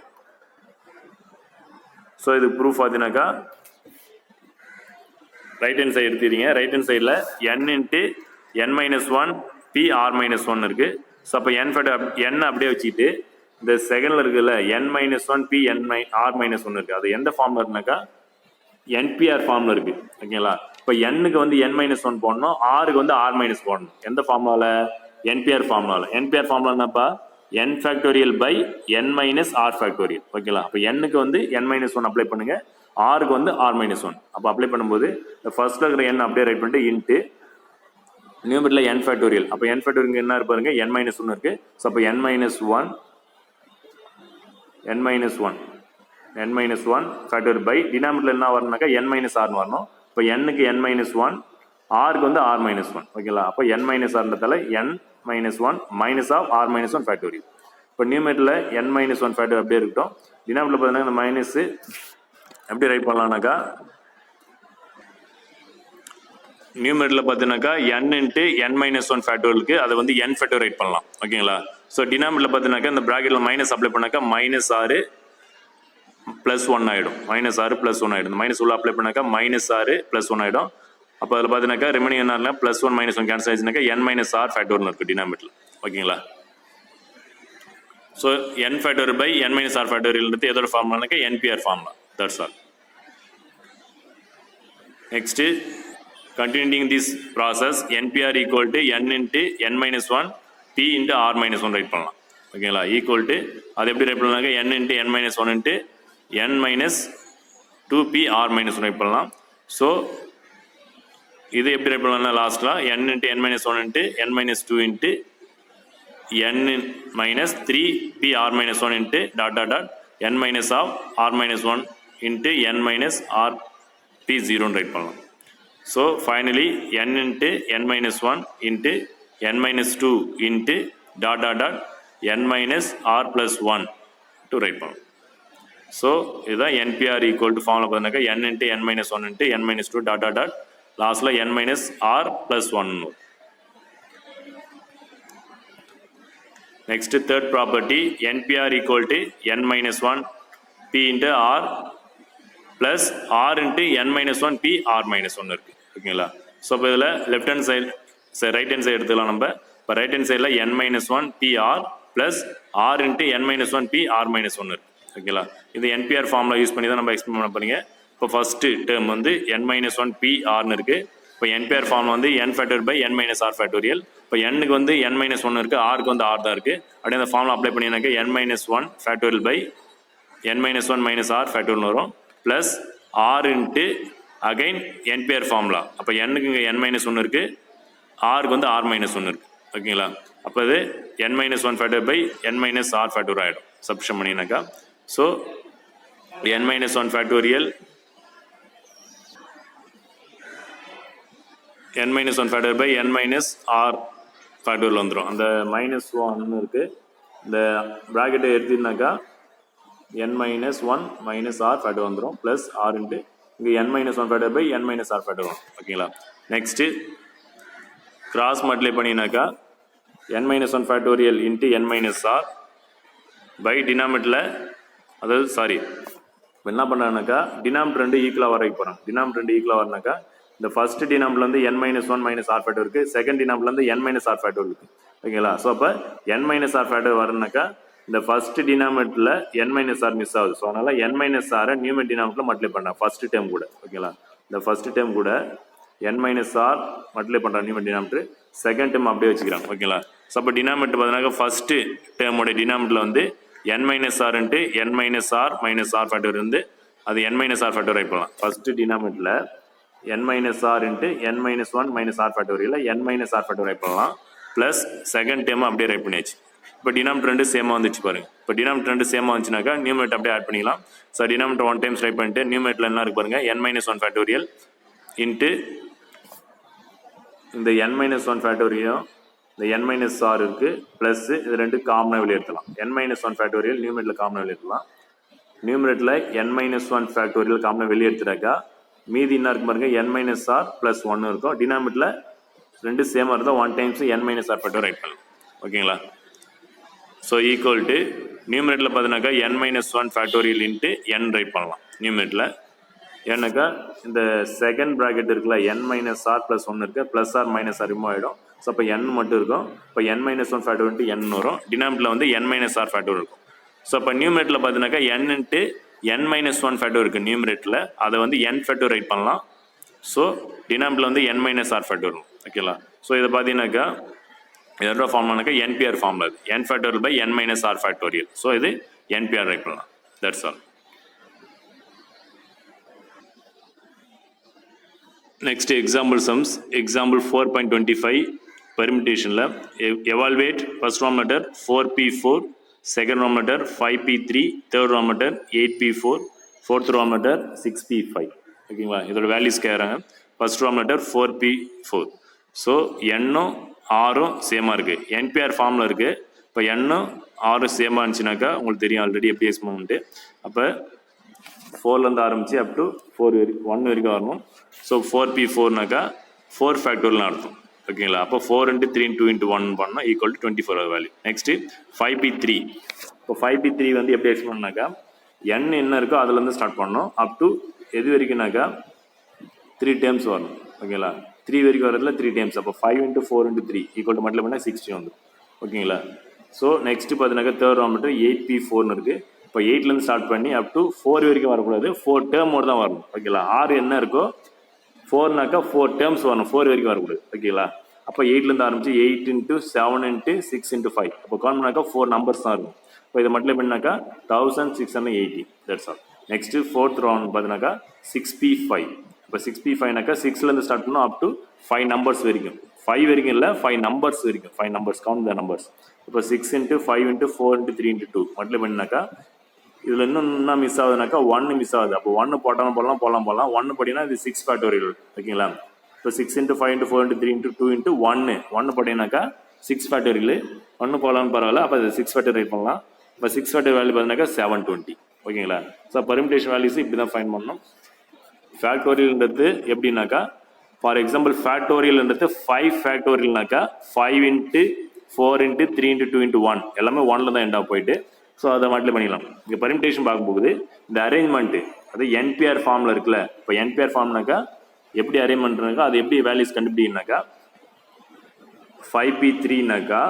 A: So இது ப்ரூஃப் பார்த்தீங்கன்னாக்கா ரைட் ஹேண்ட் சைடு எடுத்துக்கிறீங்க. ரைட் ஹேண்ட் சைடில் n into n-1 p r-1 இருக்குது. ஸோ அப்போ n அப்படியே வச்சுக்கிட்டு இந்த செகண்டில் இருக்குல்ல n-1 p r-1 இருக்குது. அது எந்த ஃபார்மில் இருக்குனாக்கா என்பிஆர் ஃபார்மில் இருக்குது. ஓகேங்களா? இப்போ n-க்கு வந்து n-1 போடணும், r-க்கு வந்து r- போடணும். எந்த ஃபார்முலாவில்? என்பிஆர் ஃபார்முலாவில். என்பிஆர் ஃபார்முலா என்னப்பா n factorial by n minus R factorial. ஓகேங்களா? அப்போ n-க்கு வந்து n-1 அப்ளை பண்ணுங்க, r-க்கு வந்து r-1. அப்போ அப்ளை பண்ணும்போது ஃபர்ஸ்ட்ல இருக்கிற n அப்படியே ரைட் பண்ணிட்டு இன்ட்டு நியூமெரில் n ஃபேக்டோரியல். அப்போ n ஃபேக்டோரியல் என்ன இருப்பாருங்க n-1 இருக்கு. ஸோ அப்போ n-1 ஃபேக்டோரியல் பை டினாமினேட்டர் என்ன வரணும்னாக்கா n-r வரணும். இப்போ n-க்கு n-1, r-க்கு வந்து r-1. ஓகேங்களா? அப்போ n-rன்றதால n-1 minus of r-1 factorial. இப்போ நியூமெரில் n-1 ஃபேக்டர் அப்படியே இருக்கட்டும். டினாமினேட்டர் பார்த்தீங்கன்னா இந்த மைனஸ் எப்படி ரைட் பண்ணலாம்னாக்கா நியூமெரில் பார்த்தீங்கன்னாக்கா n இன்ட்டு n-1 ஃபேக்டோரியலுக்கு அதை வந்து n ஃபேக்டர் ரைட் பண்ணலாம். ஓகேங்களா? ஸோ டினாமினேட்டர் பார்த்தீங்கன்னாக்கா இந்த ப்ராக்கெட்டில் மைனஸ் அப்ளை பண்ணாக்கா மைனஸ் ஆறு ப்ளஸ் 1 ஆகிடும். மைனஸ் ஆறு ப்ளஸ் 1 ஆகிடும். மைனஸ் உள்ள அப்ளை பண்ணாக்கா மைனஸ் ஆறு ப்ளஸ் 1 ஆகிடும். அப்போ அதில் பார்த்தீங்கன்னாக்கா ரிமைனிங் என்ன ப்ளஸ் 1 -1 கேன்சல் ஆயிடுச்சுனாக்கா n-r ஃபேக்டோரியல் இருக்குது டினாமினேட்டரில். ஓகேங்களா? So n factorial by n-r ஃபேக்டோரியல்ன்றது எதோட ஃபார்முலானாக்கா nPr formula. That's all. Next continuing this process NPR equal to n into n-1 p into r-1 right பண்ணலாம். ஓகேங்களா? ஈக்குவல் டு அது எப்படி ரைட் பண்ணலாங்க n into n-1 into n-2p r-1 right பண்ணலாம். So இது எப்படி ரைட் பண்ணலாம்னா லாஸ்ட்டில் n into n-1 into n-2 into n-3p r-1 into dot dot dot n minus of r-1 into n-r-p0 right பண்ணலாம். So finally n into n-1 into n-2 into dot dot dot n minus r plus 1 to write பண்ணலாம். So இதுதான் NPR equal to formula பார்த்தீங்கன்னாக்கா n into n-1 into n-2 dot dot dot லாஸ்ட்ல n minus r plus 1. Next third property NPR equal to n-1 p into r plus r into n-1 p r-1 இருக்கு. ஓகேங்களா? So இப்போ இதில் left hand side right hand side எடுத்துக்கலாம் நம்ம. இப்போ right hand சைடில் n-1 pr plus r into n minus one P r minus ஒன்று இருக்குது ஓகேங்களா. இது என்பிஆர் ஃபார்மில் யூஸ் பண்ணி தான் நம்ம எக்ஸ்பிளைன் பண்ண போறீங்க. இப்போ ஃபஸ்ட்டு டேர்ம் வந்து என் மைனஸ் ஒன் பி ஆர்னு இருக்குது. இப்போ என்பிஆர் ஃபார்மில் வந்து n factorial by n minus R factorial. இப்போ எண்ணுக்கு வந்து என் மைனஸ் ஒன்று இருக்குது, ஆருக்கு வந்து ஆர் தான் இருக்குது. அப்படியே அந்த ஃபார்மில் அப்ளை பண்ணினாக்க n minus one factorial by n minus one minus R factorial வரும். Plus r into again nPr formula. அப்போ எண்ணுக்கு இங்கே என் மைனஸ் ஒன்று இருக்குது, ஆருக்கு வந்து ஆர் மைனஸ் ஒன்று இருக்குது ஓகேங்களா. அப்போ இது n minus one factor by n minus R factor ஆகிடும் சப்ஸ்டியூஷன் பண்ணினாக்கா. So n minus one factorial n minus one factor by n minus R factorial வந்துடும். அந்த மைனஸ் ஒன்னு இருக்குது, இந்த ப்ராக்கெட்டை எடுத்துனாக்கா n minus one minus R factor வந்துடும் ப்ளஸ் ஆர் இன்ட்டு இங்கே n minus one factor by n minus R factor வரும் ஓகேங்களா. நெக்ஸ்ட்டு கிராஸ் மல்டிப்ளை பண்ணினாக்கா n minus 1 factorial into n minus r by denominator அதாவது சாரி என்ன பண்ணுறாங்கனாக்கா denominator ரெண்டு ஈக்குவலாக வர போகிறோம். டினாமினேட்டர் ரெண்டு ஈக்குவலாக வரனாக்கா இந்த ஃபர்ஸ்ட் டினாமினேட்டர் வந்து n minus 1 minus r factor இருக்குது, செகண்ட் டினாமினேட்டர் வந்து n minus r factor இருக்குது ஓகேங்களா. ஸோ அப்போ n minus r factor வரனாக்கா இந்த ஃபர்ஸ்ட் டினாமினேட்டரில் n minus r மிஸ் ஆகுது. ஸோ அதனால் n minus r நியூமரேட்டர் டினாமினேட்டரில் மல்டிப்ளை பண்ணேன் ஃபர்ஸ்ட் டேர்ம் கூட ஓகேங்களா. இந்த ஃபர்ஸ்ட் டேர்ம் கூட n minus r மல்டிப்ளை பண்ணுறாங்க நியூமரேட்டர் டினாமினேட்டர், செகண்ட் டேர்ம் அப்படியே வச்சுக்கிறாங்க ஓகேங்களா. ஸோ அப்போ டினாமினேட்டர் பார்த்தீங்கன்னா ஃபர்ஸ்ட் டேர்மோட டினாமினேட்டரில் வந்து n minus r into n minus r minus r factor இருந்து அது n minus r factor write பண்ணலாம். ஃபர்ஸ்ட் டினாமினேட்டரில் n minus r into n minus 1 minus r factorial n minus r factor write பண்ணலாம் plus second term அப்படியே right பண்ணியாச்சு. இப்போ denominator ரெண்டு சேமாக வந்துச்சு பாருங்க. இப்போ டினாமினேட்டர் ரெண்டு சேமாக வந்துச்சுனாக்கா நியூமரேட்டர் அப்படியே ஆட் பண்ணிக்கலாம். So denominator one times right பண்ணிட்டு நியூமரேட்டரில் என்ன இருக்கு பாருங்க n minus 1 ஃபேக்டோரியல் இன்ட்டு இந்த n minus 1 ஃபேக்டோரியல் இந்த n minus r இருக்கு ப்ளஸ் இது ரெண்டு காமனாக வெளியேற்றலாம். n minus 1 ஃபேக்டோரியல் நியூமரேட்டரில் காமனாக வெளியேற்றலாம். நியூமரேட்டரில் n minus 1 ஃபேக்டோரியல் காமனாக வெளியேற்றுறாக்கா மீதி என்ன இருக்கு பாருங்க n minus r ப்ளஸ் 1 இருக்கும். டினாமினேட்டரில் ரெண்டு சேமாக இருந்தால் one times n minus r factor write பண்ணலாம் ஓகேங்களா. ஸோ ஈக்குவல் டு நியூமரேட்டரில் பார்த்தீங்கன்னாக்கா n minus 1 factorial into n write பண்ணலாம் நியூமரேட்டரில். ஏன்னாக்கா இந்த செகண்ட் ப்ராக்கெட் இருக்குல்ல n minus r ப்ளஸ் 1 இருக்குது, plus R minus R remove ஆகிடும். ஸோ அப்போ n மட்டும் இருக்கும். இப்போ n minus 1 factor into n வரும். டினாமினேட்டரில் வந்து n minus r ஃபேக்டர் இருக்கும். ஸோ அப்போ நியூமரேட்டரில் பார்த்தீங்கன்னாக்கா n into n minus 1 factor இருக்குது நியூமரேட்டரில், அதை வந்து n ஃபேக்டர் ரைட் பண்ணலாம். ஸோ டினாமினேட்டரில் வந்து n minus r ஃபேக்டர் வரும் ஓகேங்களா. ஸோ இதை பார்த்தீங்கன்னாக்கா எதோட ஃபார்ம்னாக்கா என்பிஆர் ஃபார்மில் அது n factorial by n minus r factorial. So இது என்பிஆர் ரைட் பண்ணலாம். That's all. Next example sums, example 4.25 permutation la evaluate first denominator 4p4, second denominator 5p3, third denominator 8p4, fourth denominator 6p5 ஓகேங்களா. இதோட values கேட்குறாங்க. First denominator 4p4. So எண்ணும் ஆரும் சேமாக இருக்குது, NPR ஃபார்மில் இருக்குது. இப்போ எண்ணும் ஆரும் சேமாக இருந்துச்சுனாக்கா உங்களுக்கு தெரியும் ஆல்ரெடி எப்படி எக்ஸ்பிளைன்ட்டு. அப்போ 4லேருந்து ஆரம்பித்து அப் டு 1 வரைக்கும் வரணும். ஸோ 4p4நாக்கா 4 ஃபேக்டோரியல் அர்த்தம் ஓகேங்களா. அப்போ 4 இன்ட்டு 3 2 இன்ட்டு 1 பண்ணால் equal to 24 value. Next 5p3. இப்போ 5p3 வந்து எப்படி எக்ஸ்பிளைன் பண்ணாக்கா n என்ன இருக்கோ அதுலேருந்து ஸ்டார்ட் பண்ணணும் அப் டு எது வரைக்கும்னாக்கா 3 டேர்ம்ஸ் வரணும் ஓகேங்களா. 3 வரைக்கும் வரதுல 3 டேர்ம்ஸ். அப்போ 5 இன்ட்டு 4 இன்ட்டு 3 ஈக்குவல் டு மட்டும் பண்ணால் 60 வந்துடும் ஓகேங்களா. ஸோ நெக்ஸ்ட்டு பார்த்தீங்கன்னாக்கா தேர்ட் denominator 8p4ன்னு இருக்குது. இப்போ 8லேருந்து ஸ்டார்ட் பண்ணி அப் டு 4 வரைக்கும் வரக்கூடாது, 4 டேர்மோடு தான் வரணும் ஓகேங்களா. 6 என்ன இருக்கோ 4நாக்கா 4 டேர்ம்ஸ் வரணும், 4 வரைக்கும் வரக்கூடாது ஓகேங்களா. அப்போ 8லேருந்து ஆரம்பிச்சு 8 இன்ட்டு 7 இன்ட்டு 6 இன்ட்டு 5 அப்போ காமனாக்கா 4 நம்பர்ஸ் தான் இருக்கும். இப்போ இதை மட்டும் பண்ணாக்கா 1680. That's all. Next fourth round பார்த்தீங்கன்னாக்கா 6p5. இப்போ 6p5நாக்கா 6லேருந்து ஸ்டார்ட் பண்ணணும் அப் டு 5 நம்பர்ஸ் வரைக்கும், 5 வரைக்கும் இல்லை 5 நம்பர்ஸ் வரைக்கும், 5 நம்பர்ஸ் கவுண்ட் த நம்பர்ஸ். இப்போ 6 இன்ட்டு 5 இன்ட்டு 4 இன்ட்டு 3 இன்ட்டு 2 மட்டும் பண்ணினாக்கா இதில் இன்னும் என்ன மிஸ் ஆகுதுனாக்கா 1 மிஸ் ஆகுது. அப்போ 1 போட்டாலும் போடலாம் 1 படினா இது 6 ஃபேக்டோரியல் ஓகேங்களா. இப்போ 6 into 5 into 4 into 3 into 2 into 1 படினாக்கா 6 factorial. 1 போடலாம்னு பரவாயில்ல, அப்போ அது 6 ஃபேக்டோரியல் பண்ணலாம். இப்போ 6 ஃபேக்டோரியல் வேல்யூ பார்த்தீங்கன்னாக்கா 720 ஓகேங்களா. ஸோ பர்முடேஷன் வேல்யூஸ் இப்படி தான் ஃபைண்ட் பண்ணணும். ஃபேக்டோரியல்ன்றது எப்படின்னாக்கா ஃபார் எக்ஸாம்பிள் ஃபேக்டோரியல்ன்றது 5 ஃபேக்டோரியல்னாக்கா 5 இன்ட்டு 4 இன்ட்டு 3 இன்ட்டு 2 இன்ட்டு 1 எல்லாமே 1ல் தான் எண்டாக போயிட்டு. ஸோ அதை மட்டும் பண்ணிக்கலாம். இங்கே பர்முடேஷன் பார்க்கும்போது இந்த அரேஞ்ச்மெண்ட்டு அது என்பிஆர் ஃபார்மில் இருக்குல்ல. இப்போ என்பிஆர் ஃபார்ம்னாக்கா எப்படி அரேஞ்ச்மெண்ட்னாக்கா அது எப்படி வேல்யூஸ் கண்டுபிடினாக்கா 5p3நாக்கா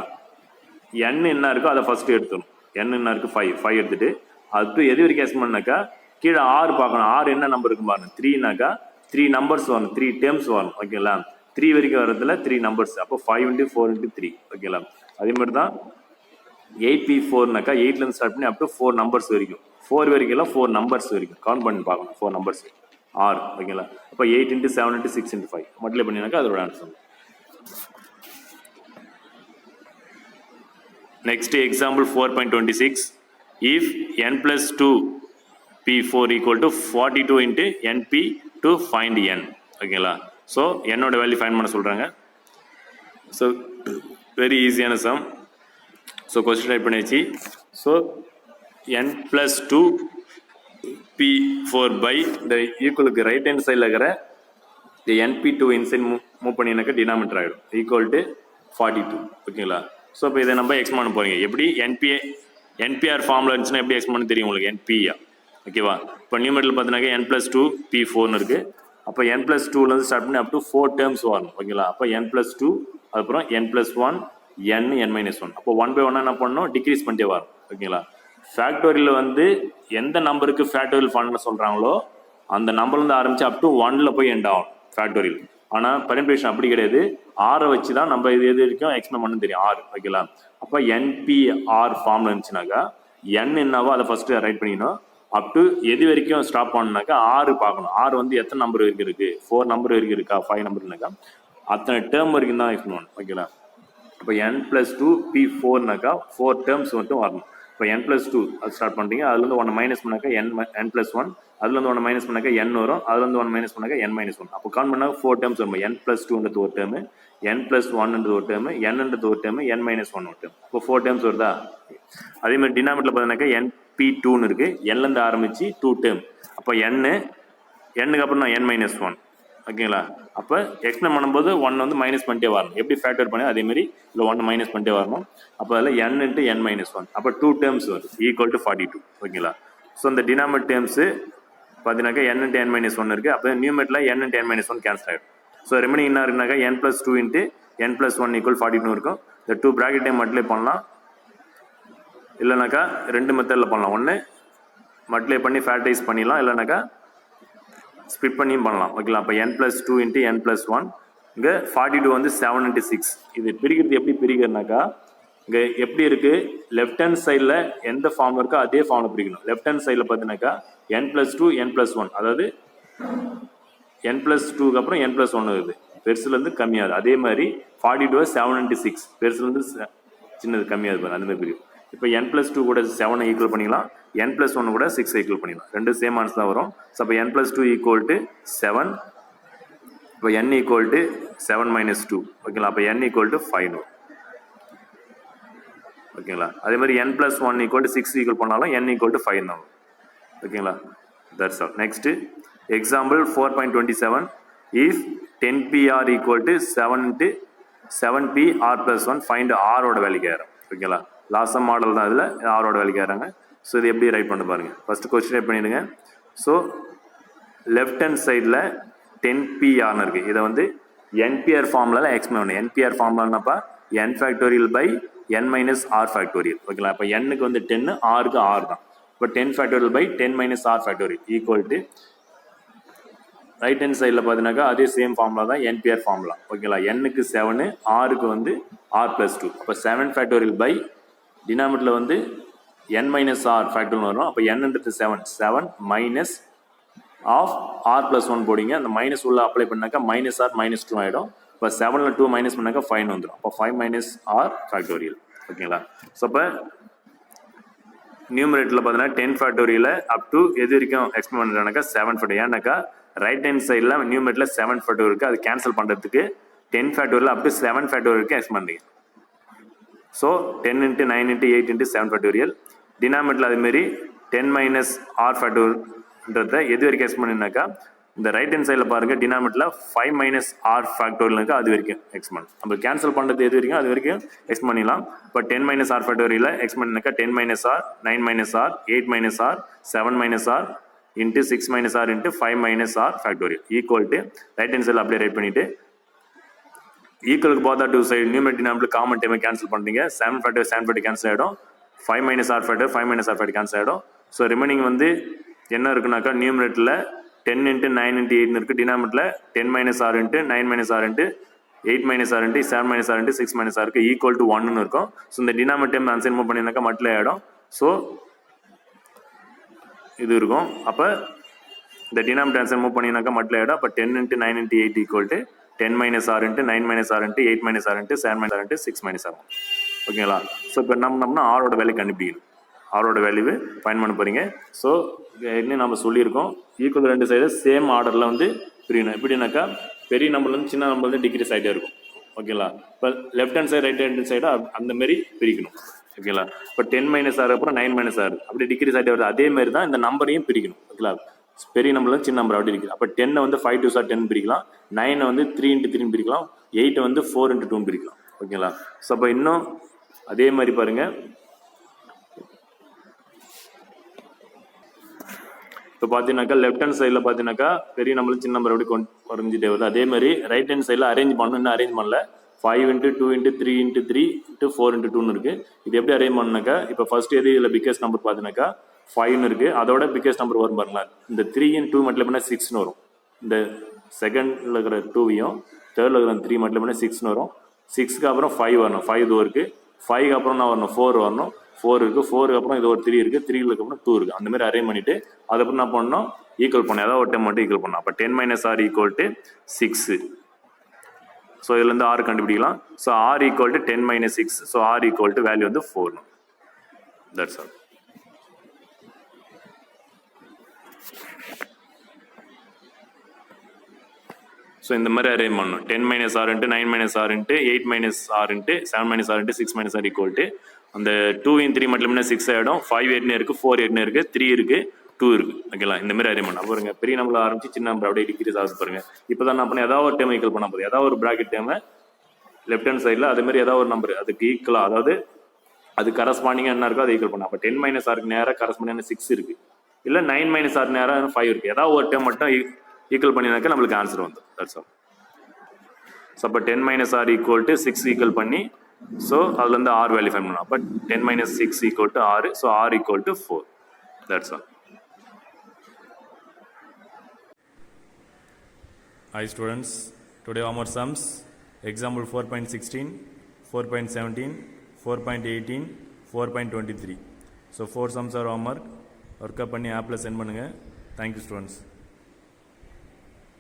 A: n என்ன இருக்கோ அதை ஃபஸ்ட்டு எடுத்துடும். n என்ன இருக்குது 5 எடுத்துகிட்டு அது எது வரைக்கும் எக்ஸ்பெண்ட் பண்ணாக்கா கீழே ஆறு பார்க்கணும். ஆறு என்ன நம்பர் இருக்கு பாருங்க. 3னாக்கா 3 நம்பர்ஸ் வரணும், 3 டேர்ம்ஸ் வரணும். ஓகேங்களா, 3 வரைக்கும் வரதுல 3 நம்பர்ஸ். அப்போ 5 × 4 × 3. ஓகேங்களா, அதே மாதிரி தான் 8p4னாக்கா 8லேருந்து ஸ்டார்ட் பண்ணி அப் டு 4 நம்பர்ஸ் வரைக்கும். 4 வரைக்கும் இல்லை 4 நம்பர்ஸ் வரைக்கும் கவுண்ட் பண்ணி பார்க்கணும். 4 நம்பர்ஸ் ஆர். ஓகேங்களா, அப்போ 8 × 7 × 6 × 5 மல்டிப்ளை பண்ணினாக்கா அதோட answer. Next example 4.26. If n plus 2 p4 equal to 42 into np to find n. ஓகேங்களா, ஸோ என்னோட வேல்யூ ஃபைண்ட் பண்ண சொல்கிறாங்க. ஸோ வெரி ஈஸியான சம். ஸோ கொஸ்டின் டைப் பண்ணியாச்சு. So n plus 2 p4 by இந்த ஈக்குவலுக்கு ரைட் ஹேண்ட் சைடில் இருக்கிற இந்த np2 இன்சைட் மூவ் பண்ணினாக்கா டினாமினேட்டர் ஆகிடும் ஈக்குவல் டு 42. ஓகேங்களா, ஸோ இப்போ இதை நம்ம எக்ஸ்பேண்ட் பண்ண போகிறீங்க. எப்படி என்பிஆர் ஃபார்மில் இருந்துச்சுன்னா எப்படி எக்ஸ்பேண்ட் பண்ண தெரியும் உங்களுக்கு, என்பிஆ. ஓகேவா, இப்போ நியூமெரில் பார்த்தீங்கன்னாக்கா n plus 2 p4ன்னு இருக்குது. அப்போ n plus 2லேருந்து ஸ்டார்ட் பண்ணி அப் டு 4 டேர்ம்ஸ் வரணும். ஓகேங்களா, அப்போ n plus 2 அதுக்கப்புறம் n plus 1 n-1. அப்போ 1 by 1 என்ன பண்ணணும், டிக்ரீஸ் பண்ணிட்டே வரும். ஓகேங்களா, ஃபேக்டோரியல் வந்து எந்த நம்பருக்கு ஃபேக்டோரியல் பண்ண சொல்கிறாங்களோ அந்த நம்பர்லேருந்து ஆரம்பித்து அப் டு 1ல் போய் எண்ட் ஆகும் ஃபேக்டோரியல். ஆனால் பெர்முடேஷன் அப்படி கிடையாது. ஆரை வச்சு தான் நம்ம இது எது வரைக்கும் எக்ஸ்பிளைன் பண்ண தெரியும், ஆறு. ஓகேங்களா, அப்போ என்பிஆர் ஃபார்மில் இருந்துச்சுனாக்கா n என்னவோ அதை ஃபஸ்ட்டு ரைட் பண்ணிக்கணும். அப் டு எது வரைக்கும் ஸ்டாப் பண்ணாக்கா ஆறு பார்க்கணும். ஆறு வந்து எத்தனை நம்பர் வரைக்கும் இருக்குது, 4 நம்பர் வரைக்கும் இருக்கா, 5 நம்பர்னாக்கா அத்தனை டேர்ம் வரைக்கும் தான் எக்ஸ்பிளைன் பண்ணணும். ஓகேங்களா, இப்போ n plus 2 p4னாக்கா 4 டேர்ம்ஸ் மட்டும் வரணும். இப்போ n plus 2 அது ஸ்டார்ட் பண்ணுறீங்க, அதுலேருந்து 1 மைனஸ் பண்ணாக்கா n plus 1, அதுலேருந்து 1 மைனஸ் பண்ணாக்கா n வரும், அதுலேருந்து 1 மைனஸ் பண்ணாக்கா n-1. அப்போ கவுண்ட் பண்ணால் 4 டேர்ம்ஸ் வரும். n plus 2ன்றது ஒரு டேர்மு, n plus 1ன்றது ஒரு டேர்மு, n-ன்றது ஒரு டேர்மு, n-1 ஒரு டேர்ம். இப்போ 4 டேர்ம்ஸ் வருதா. அதே மாதிரி டினாமினேட்டரில் பார்த்தீங்கன்னாக்கா np2ன்னு இருக்குது, n-லேருந்து ஆரம்பித்து 2 டேர்ம். அப்போ n-க்கு அப்புறம் தான் n-1. ஓகேங்களா, அப்போ எக்ஸ்பிளைன் பண்ணும்போது 1 வந்து மைனஸ் பண்ணிட்டே வரணும். எப்படி ஃபேக்டர் பண்ணி அதேமாதிரி இல்லை 1 மைனஸ் பண்ணிட்டே வரணும். அப்போ அதில் n × n-1, அப்போ 2 டேர்ம்ஸ் வரும் ஈக்குவல் டு 42. ஓகேங்களா, ஸோ இந்த டினாமினேட்டர் டேர்ம்ஸு பார்த்தீங்கன்னாக்கா n × n-1 இருக்குது. அப்போ நியூமெரில் n × n-1 கேன்சல் ஆகிடும். ஸோ ரெமெனிங் என்ன இருக்குனாக்கா n plus 2 × n plus 1 = 42 இருக்கும். இந்த 2 ப்ராக்கெட்டையும் மல்டிப்ளை பண்ணலாம், இல்லைனாக்கா 2 மெத்தடில் பண்ணலாம். ஒன்று மல்டிப்ளை பண்ணி ஃபேக்டரைஸ் பண்ணிடலாம், இல்லைனாக்கா ஸ்பிட் பண்ணியும் பண்ணலாம். ஓகேங்களா, அப்போ n plus 2 × n plus 1. இங்கே 42 வந்து 7 × 6. இது பிரிக்கிறது எப்படி பிரிக்கிறதுனாக்கா இங்கே எப்படி இருக்குது, லெஃப்ட் ஹேண்ட் சைடில் எந்த ஃபார்ம் இருக்கோ அதே ஃபார்மில் பிரிக்கணும். லெஃப்ட் ஹேண்ட் சைடில் பார்த்தீங்கன்னாக்கா n plus 2 n plus 1, அதாவது n plus 2க்கு அப்புறம் n plus 1 இருக்குது, பெருசுலேருந்து கம்மியாகுது. அதே மாதிரி 42 7 × 6, பெருசுலேருந்து சின்னது கம்மியாகுது பாருங்க, அந்த மாதிரி பிரிக்கும். இப்போ n plus 2 கூட 7 ஈக்குவல் பண்ணிக்கலாம், n plus 1 கூட 6 ஈக்குவல் பண்ணிக்கலாம். ரெண்டு சேம் ஆன்சர் தான் வரும். ஸோ அப்போ n plus 2 = 7. இப்போ n = 7 - 2. ஓகேங்களா, அப்போ n = 5 வரும். ஓகேங்களா, அதே மாதிரி n plus 1 = 6 ஈக்குவல் பண்ணாலும் n = 5 தான் வரும். ஓகேங்களா, that's all. Next example 4.27. If 10pr = 7 × 7pr plus 1 find ஆரோட வேல்யூ கேட்குறோம். ஓகேங்களா, லாஸ்ட் மாடல் தான் இதில் ஆரோட வேல்யூ கேட்குறாங்க. ஸோ இது எப்படி ரைட் பண்ண பாருங்கள். ஃபஸ்ட்டு கொஸ்டின் ரைட் பண்ணிடுங்க. ஸோ லெஃப்ட் ஹேண்ட் சைடில் 10pr இருக்குது. இதை வந்து என்பிஆர் ஃபார்முலாவில் எக்ஸ்பிளைன் பண்ணணும். என்பிஆர் ஃபார்முலானாப்பா n factorial by n minus R factorial. ஓகேங்களா, இப்போ n-க்கு வந்து 10, r-க்கு r தான். இப்போ 10 factorial by 10 minus R factorial equal to right hand சைடில் பார்த்தீங்கன்னாக்கா அதே சேம் ஃபார்முலா தான் என்பிஆர் ஃபார்முலா. ஓகேங்களா, n-க்கு 7, r-க்கு வந்து r plus 2. அப்போ 7 ஃபேக்டோரியல் பை டினாமினேட்டரில் வந்து n மைனஸ் ஆர் ஃபேக்டோரியல் வரும். அப்போ n-ன்றது 7 மைனஸ் ஆஃப் r plus 1 போடிங்க. அந்த மைனஸ் உள்ள அப்ளை பண்ணாக்கா மைனஸ் ஆர் -2 ஆகிடும். இப்போ 7ல் 2 மைனஸ் பண்ணாக்கா 5 வந்துடும். அப்போ 5 மைனஸ் ஆர் ஃபேக்டோரியல். ஓகேங்களா, ஸோ இப்போ நியூமரேட்டரில் பார்த்தீங்கன்னா 10 ஃபேக்டோரியலை அப் டு எது வரைக்கும் எக்ஸ்பிளைன் பண்ணுறாங்கனாக்கா 7 ஃபேக்டோரியல். ஏன்னாக்கா ரைட் ஹேண்ட் சைடில் நியூமரேட்டரில் 7 ஃபேக்டோரியல் இருக்குது, அது கேன்சல் பண்ணுறதுக்கு 10 ஃபேக்டோரியல் அப் டு 7 ஃபேக்டோரியல் வரைக்கும் எக்ஸ்பிளைன் பண்ணுறீங்க. So 10 × 9 × 8 × 7 factorial. டினாமினேட்டரில் அதுமாரி 10 மைனஸ் ஆர் ஃபேக்டோரியல்ன்றதை எது வரைக்கும் எக்ஸ்பிளைன் பண்ணினாக்கா இந்த ரைட் ஹேண்ட் சைடில் பாருங்கள், டினாமினேட்டரில் 5 மைனஸ் ஆர் ஃபேக்டோரியல் இருக்குது, அது வரைக்கும் எக்ஸ்பிளைன். நம்ம கேன்சல் பண்ணுறது எது வரைக்கும் அது வரைக்கும் எக்ஸ்பிளைன் பண்ணிடலாம். இப்போ 10 மைனஸ் ஆர் ஃபேக்டோரியல் எக்ஸ்பிளைன் பண்ணாக்கா 10 minus R, 9 minus R, 8 minus R, 7 minus R into 6 minus R into 5 minus R factorial equal to right hand சைடில் அப்படியே ரைட் பண்ணிவிட்டு ஈக்குவலுக்கு போதா two side numerator denominator common டைமை கேன்சல் பண்ணுறீங்க 7 ஃபேக்டர் 7 ஃபேக்டர் கேன்சல் ஆகிடும் 5 minus R factor 5 minus R factor cancel ஆகிடும் so remaining வந்து என்ன இருக்குனாக்கா நியூமரேட்டரில் 10 இன்ட்டு 9 இன்ட்டு 8 இருக்குது டினாமினேட்டரில் 10 minus R into 9 minus R into 8 minus R into 7 minus R into 6 minus R இருக்குது ஈக்குவல் டு 1 இருக்கும் ஸோ இந்த டினாமினேட்டர் ஆன்சர் மூவ் பண்ணினாக்கா மல்டிப்ளை ஆகிடும் ஸோ இது இருக்கும் அப்போ இந்த டினாமினேட்டர் ஆன்சர் மூவ் பண்ணினாக்கா மல்டிப்ளை ஆகிடும் அப்போ 10 into 9 into 8 equal to 10 minus r into 9 minus r into 8 minus r into 7 minus r into 6 minus r ஓகேங்களா ஸோ இப்போ நம்மனா ஆரோட வேல்யூ கண்டுபிடிக்கணும் ஆரோட வேல்யூ ஃபைன் பண்ண போகிறீங்க ஸோ என்ன நம்ம சொல்லியிருக்கோம் ஈக்குவல் ரெண்டு சைடு சேம் ஆர்டரில் வந்து பிரியணும் எப்படின்னாக்கா பெரிய நம்பர்லேருந்து சின்ன நம்பர்லேருந்து டிக்ரீஸ் ஆகிட்டே இருக்கும் ஓகேங்களா இப்போ left hand side right hand side அந்த மாதிரி பிரிக்கணும் ஓகேங்களா இப்போ 10 மைனஸ் ஆர் அப்புறம் 9 மைனஸ் ஆர் அப்படி டிக்ரீஸ் ஆகிட்டே வருது அதே மாதிரி தான் இந்த நம்பரையும் பிரிக்கணும் ஓகேங்களா பெரிய நம்பர்ல சின்ன நம்பர் அப்படி இருக்குது அப்போ 10 வந்து 5 2 10 பிரிக்கலாம் 9 வந்து 3 into 3 பிரிக்கலாம் 8 வந்து 4 into 2 பிரிக்கலாம் ஓகேங்களா ஸோ அப்போ இன்னும் அதே மாதிரி பாருங்க இப்போ பார்த்தீங்கன்னாக்கா லெஃப்ட் ஹேண்ட் சைடில் பார்த்தீங்கன்னாக்கா பெரிய நம்பர் சின்ன நம்பர் அப்படி குறைஞ்சிட்டே வருது அதே மாதிரி ரைட் ஹேண்ட் சைடில் அரேஞ்ச் பண்ணணும் இன்னும் அரேஞ்ச் பண்ணல 5 into 2 into 3 into 3 into 4 into 2 இருக்கு இது எப்படி அரேஞ்ச் பண்ணாக்கா இப்போ ஃபர்ஸ்ட் எது இதில் பிக்கஸ்ட் நம்பர் பார்த்தீங்கன்னாக்கா 5 இருக்கு அதோட பிக்கஸ்ட் நம்பர் வரும் பாருங்களா இந்த 3 and 2 மட்டும் பண்ணால் 6 வரும் இந்த செகண்ட்ல இருக்கிற 2வையும் தேர்ட்ல இருக்கிற 3 மட்டும் பண்ணால் 6 வரும் 6க்கு அப்புறம் 5 வரணும் 5 இது இருக்கு 5க்கு அப்புறம் நான் வரணும் 4 வரணும் 4 இருக்கு 4க்கு அப்புறம் இது ஒரு 3 இருக்கு 3க்கு அப்புறம் 2 இருக்கு அந்த மாதிரி அரேஞ்ச் பண்ணிட்டு அதுக்கப்புறம் என்ன பண்ணணும் ஈக்குவல் பண்ணணும் ஏதாவது ஒரு டைம் மட்டும் ஈக்குவல் பண்ணணும் அப்போ 10 minus r equal to 6 so இதுலேருந்து r கண்டுபிடிக்கலாம் so r equal to 10 minus 6 so r equal to value வந்து 4 தட்ஸ் ஆல் ஸோ இந்த மாதிரி அரேஞ்ச் பண்ணணும் 10 minus r into 9 minus r into 8 minus r into 7 minus r into 6 minus r equal to அந்த 2 in 3 மட்டும் 6 ஆகிடும் 5 8 இருக்குது 4 8 இருக்குது 3 இருக்குது 2 இருக்குது ஓகேங்களா இந்த மாதிரி அரேஞ்ச் பண்ணலாம் பாருங்க பெரிய நம்பர் ஆரம்பிச்சு சின்ன நம்பர் அப்படியே டிகிரீஸ் ஆகுது பாருங்க இப்போ தான் நான் பண்ண ஏதாவது ஒரு டைம் ஈக்குவல் பண்ண போதும் ஏதாவது ஒரு ப்ராக்கெட் டைம் லெஃப்ட் ஹேண்ட் சைடில் அதே மாதிரி ஏதாவது ஒரு நம்பர் அதுக்கு ஈக்குவலாக அதாவது அது கரஸ்பாண்டிங்காக என்ன இருக்கோ அதை ஈக்குவல் பண்ணலாம் அப்போ 10 minus r நேராக கரஸ்பாண்டிங்கான 6 இருக்குது இல்லை 9 minus r நேராக 5 இருக்குது ஏதாவது ஒரு டைம் மட்டும் ஈக்குவல் பண்ணினாக்கா நம்மளுக்கு ஆன்சர் வந்து தட்ஸ் ஆல் ஸோ அப்போ 10 minus r equal to 6 equal பண்ணி ஸோ அதுலேருந்து ஆர் வேல்யூ ஃபைன் பண்ணலாம் அப்போ 10 minus 6 equal to 6 so r equal to 4 that's all Hi students, today our sums example 4.16, 4.17, 4.18, 4.23. So 4 sums are homework. Work up பண்ணி ஆப்ல send பண்ணுங்க. Thank you students.